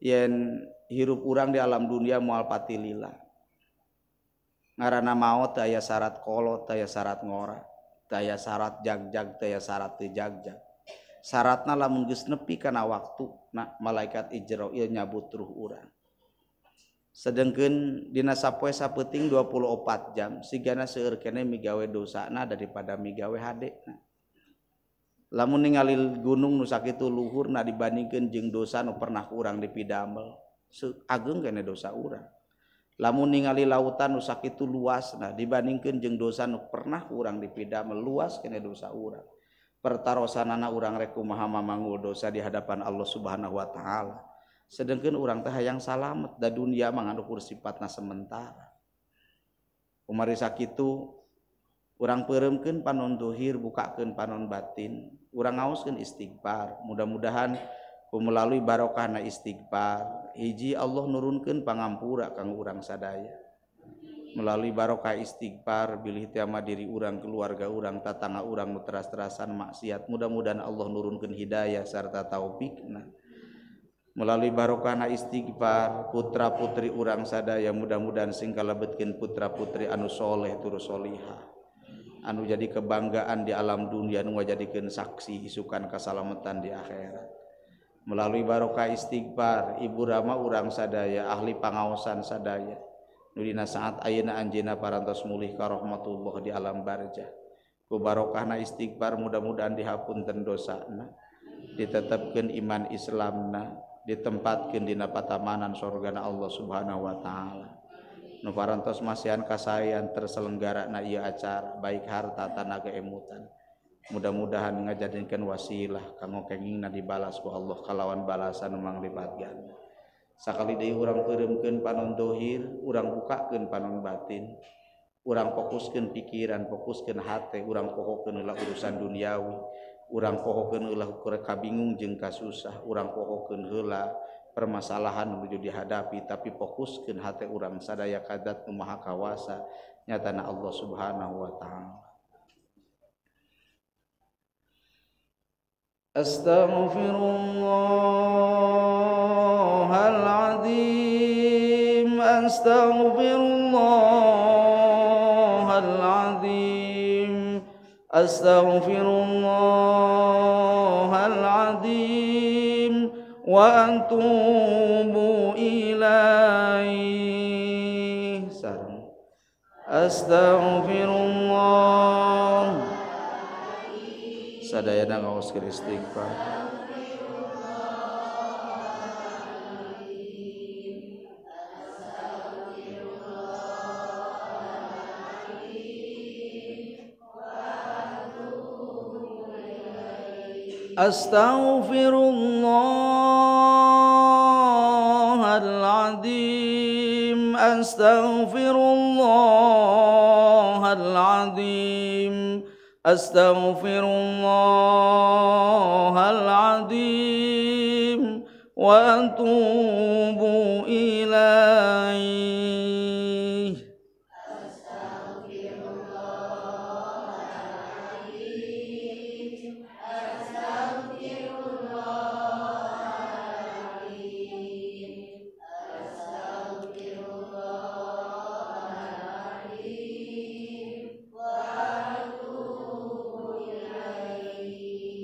yen hirup urang di alam dunia moal pati lila ngaranna maot teu aya syarat kolot teu aya syarat ngora teu aya syarat jagjag teu aya syarat teu jagjag syaratna lamun geus nepi kana waktuna malaikat Ijra ieu nyabut ruh urang sedengkeun dina sapoe sapeuting 24 jam sigana seueur keneh migawe dosana daripada migawe hadena lamun ningali gunung nu sakitu luhurna dibandingkeun jeung dosa nu pernah urang dipidamel ageng keneh dosa urang lamun ningali lautan nu sakitu luasna dibandingkeun jeung dosa nu pernah urang dipidamel luas keneh dosa urang pertarosanana urang rek kumaha mamangul dosa di hadapan Allah Subhanahu wa taala sedengkeun urang teh hayang salamet da dunia mah anu sifatna sementara umari sakitu urang peureumkeun panon dohir bukakeun panon batin urang ngaoskeun istighfar mudah-mudahan melalui barokahna istighfar hiji Allah nurunkeun pangampura kanggo urang sadaya melalui barokah istighfar bilih tiama diri urang keluarga urang tatangga urang nu teras-terasan maksiat mudah-mudahan Allah nurunkeun hidayah sarta taufikna melalui barokahna istighfar putra putri urang sadaya mudah-mudahan sing kalebetkeun putra putri anu soleh turu solihah anu jadi kebanggaan di alam dunia nu ngajadikeun saksi isukan kasalametan di akhirat melalui barokah istighfar ibu rama urang sadaya ahli pangaosan sadaya nu dina saat ayeuna anjeunna parantos mulih ka rahmatullah di alam barzah ku barokahna istighfar mudah-mudahan dihapunten dosana ditetepkeun iman Islamna ditempatkeun dina patamanan surgana Allah Subhanahu wa taala nu parantos masihan kasayan terselenggarana ieu acara baik harta tanaga emutan mudah-mudahan ngajadikeun wasilah kanggo kengingna dibalas ku Allah kalawan balasan nu manglipat ganda. Sakali deui urang peureumkeun panon dohir, urang bukakeun panon batin, urang fokuskeun pikiran, fokuskeun hate, urang pohokeun heula urusan duniawi, urang pohokeun heula kabingung jeung kasusah, urang pohokeun heula permasalahan menuju dihadapi, tapi fokuskeun hate urang sadaya kadat nu maha kawasa nyatana Allah Subhanahu wa taala. Astaghfirullahaladzim, astaghfirullahaladzim, astaghfirullahaladzim wa atubu ilaih. Sareng astaghfirullah. Sadayana ngaoskeun istighfar. Astaghfirullahaladzim, astaghfirullahaladzim, astaghfirullahaladzim wa atubu ilaih.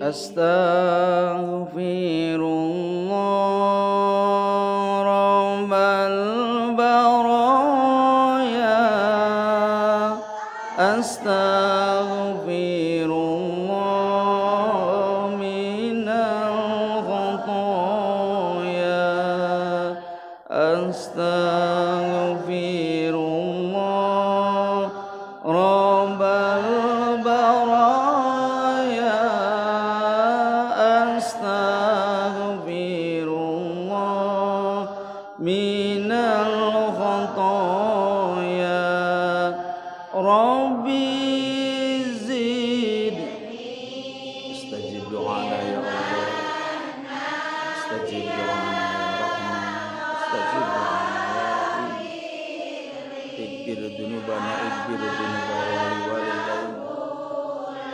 Astaghfirullah rabbal baraya, astaghfirullah minal khataya, astaghfirullah rabbal baraya, astaghfirullah minal khataya, rabbi zid. Istajib doana ya Allah, istajib doana ya Rahman, istajib doana ya Rahim, ighfir dzunubana, ighfir dzunuba wali walidaina,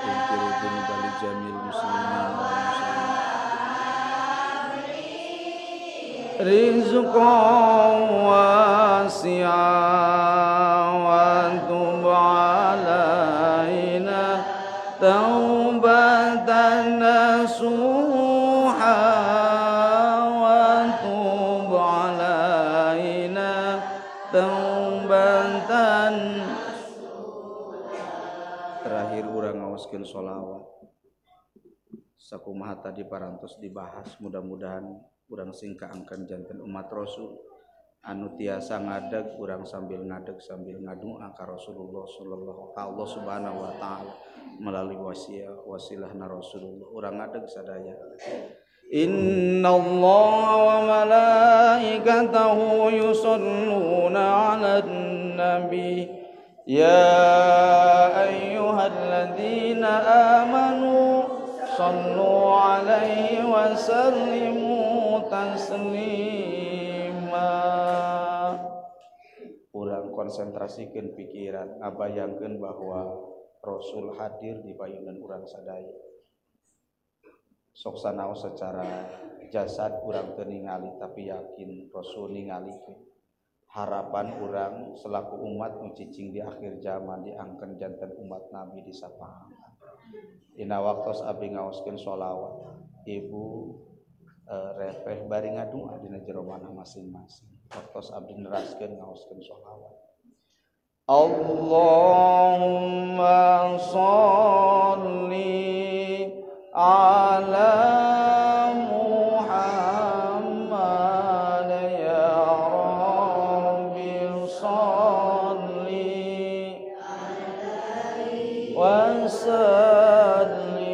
ighfir dzunuba li jamil muslimin wal muslimat. Rizqan wasi'an wa tub alaina taubatan nasuha wa tub alaina taubatan. Terakhir urang ngaoskeun sholawat sakumaha tadi parantos dibahas, mudah-mudahan urang singkaangkeun janten umat Rasul anu tiasa ngadeg, urang sambil ngadeg sambil ngadoa ka Rasulullah sallallahu alaihi Allah Subhanahu wa taala melalui wasilahna Rasulullah. Urang ngadeg sadaya. Innallaha wa malaikatahu yusholluna 'alan nabi ya ayyuhalladzina amanu shallu 'alaihi wa sallimu taslima. Urang konsentrasikeun pikiran, ngabayangkeun bahwa Rasul hadir di payunan urang sadaya. Sok sanaos secara jasad urang teu ningali, tapi yakin Rasul ningalikeun. Harapan urang selaku umat nu cicing di akhir zaman diangkeun janten umat Nabi disapaan. Dina waktos abdi ngaoskeun sholawat, ibu repeh bari ngadua dina jero manah masing-masing. Waktos abdi neraskeun ngaoskeun sholawat. Allahumma sholli ala Muhammad ya Rabbi sholli wa sallim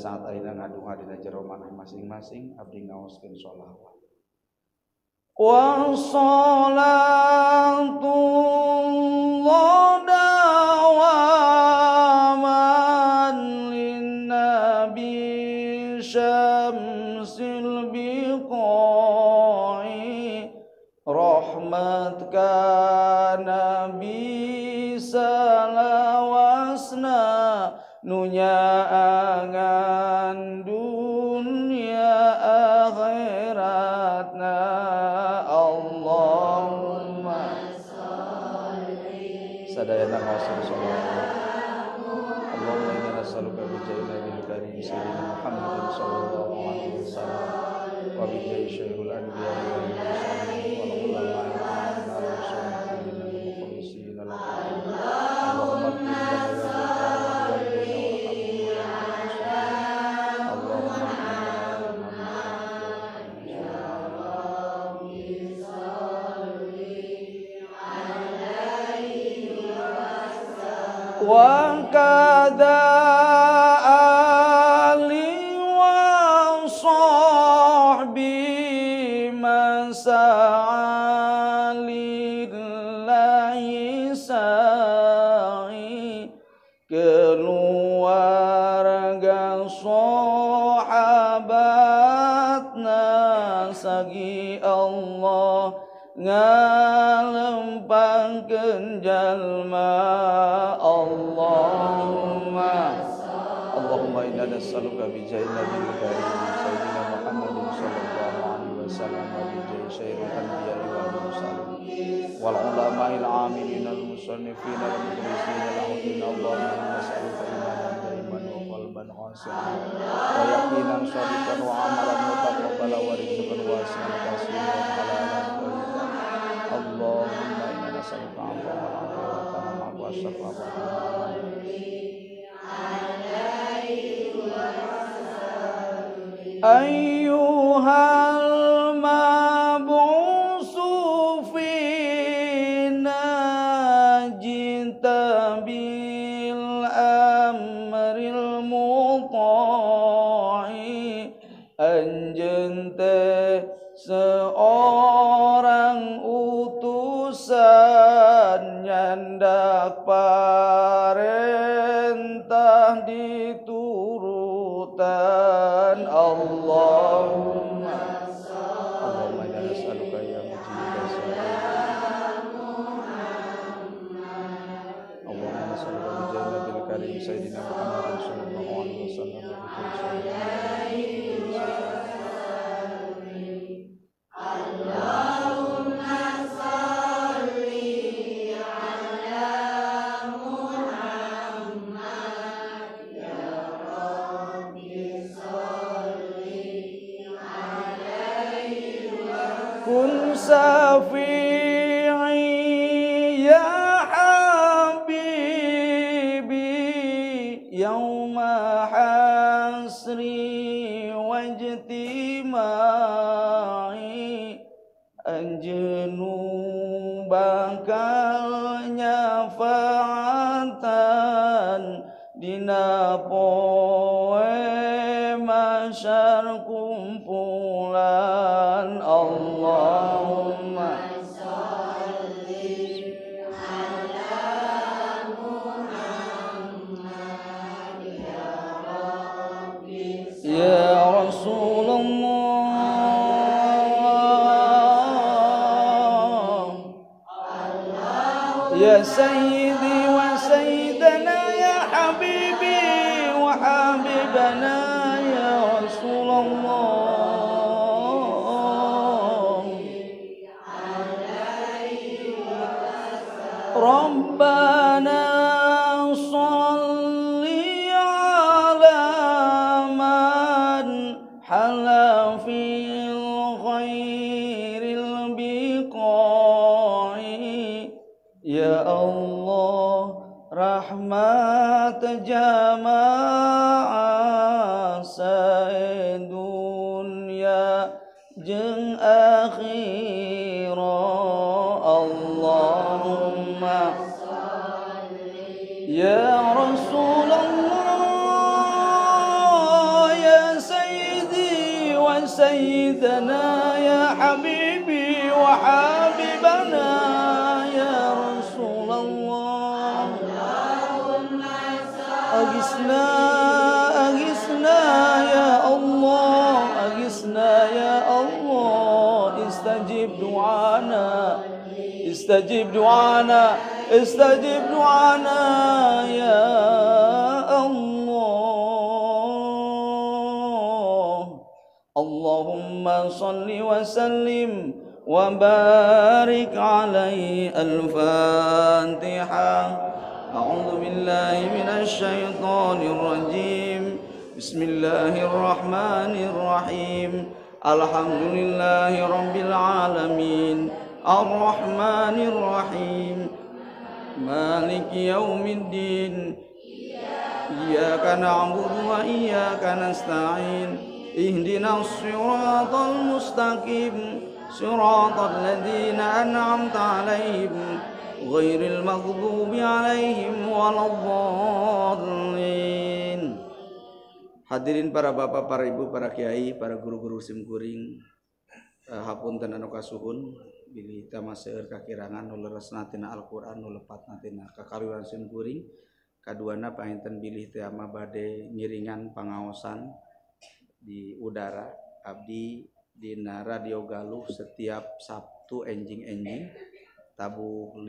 saat ayeuna ngadunga dina jero maneh masing-masing abdi ngaoskeun sholawat. Wa sholatu dawaman linnabi syamsil biqai rahmat ka nabi salawasna nunyaangan dunia akhiratna Allahumma sholli sadayana qasul sholawat Allahumma inna nas'aluka bi jayyi nabil karim sayyidina Muhammadin sallallahu alaihi wasallam wa bi jayyi syairul anbiya wal mursalin wal ulama wal musallimin wal mukhlisin Allahumma wa kadza ali wa sahbi masalillahi sa'i keluarga sahabatna sagi Allah ngalempangkeun jalma Allahumma inna nas'aluka bi jayyi nabil karim sayyidina Muhammadin sallallahu alaihi wasallam wa bi jayyi syairil anbiya wal mursalin wal ulama'il amilin al musannifin wal mukhlisin al-udin Allahumma inna nas'aluka imanan daiman wa qalban khashi'an wa yaqinan shadiqan wa amalan mutaqabbala wa rizqan wasi'an kasiran wa halalan thayyiban Allahumma inna nas'aluka 'afwan wa 'afiyatan wa shafa'atan ayyuhal mab'usu fina jinta bil amril muta'i anjeun teh seorang utusan nyandak parentah diturutan Allahumma inna nas'aluka ya mujibas Allahumma nas'aluka bi jannatil karim sayyidina Muhammadin sallallahu alaihi wasallam kun syafi'i ya habibi yauma hasri wajtimai anjeunu bakal nyafaatan dina poe masyar kumpulan Allahumma sholli ala Muhammad ya Rabbi ya Rasulullah ya sayyidi wa sayyidana ya habibi wa habibana ya Rasulullah Rabbana sholli ala man hala fil khairil biqai ya Allah rahmat jamaah sadunya jeung akhirah Allahumma ya Rasulullah سيدنا يا حبيبي وحبيبنا يا رسول الله أغثنا أغثنا يا الله أغثنا يا الله استجب دعانا استجب دعانا استجب دعانا يا الله اللهم صل وسلم وبارك عليه الفاتحة أعوذ بالله من الشيطان الرجيم بسم الله الرحمن الرحيم الحمد لله رب العالمين الرحمن الرحيم مالك يوم الدين إياك نعبد وإياك نستعين اهدنا الصراط المستقيم صراط الذين أنعمت عليهم غير المغضوب عليهم ولا الضالين. Hadirin para bapak, para ibu, para kiai, para guru-guru simkuring, hapunten anu kasuhun bilih tamaseur kakirangan nu leresnatina Al-Qur'an nu lepatnatina kakaliuran simkuring. Kaduana painten bilih teh ama bade ngiringan pangaosan di udara abdi dina Radio Galuh setiap Sabtu enjing-enjing tabu 5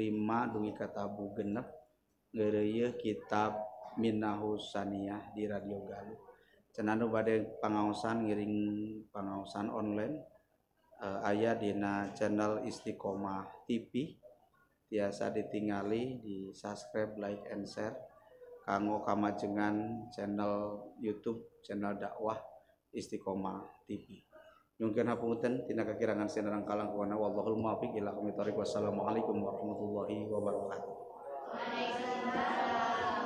dugi ka tabu 6 geureuy kitab Minahus Saniyah di Radio Galuh. Cenah bade pangaosan ngiring pangaosan online aya dina channel Istiqomah TV tiasa ditingali di subscribe, like and share kanggo kamajengan channel YouTube channel dakwah Istiqomah TV. Nyungkeun hapunten tina kakirangan sinareng kalangkungan wallahul muwaffiq ila aqwamit thoriq. Wassalamualaikum warahmatullahi wabarakatuh. Waalaikumsalam.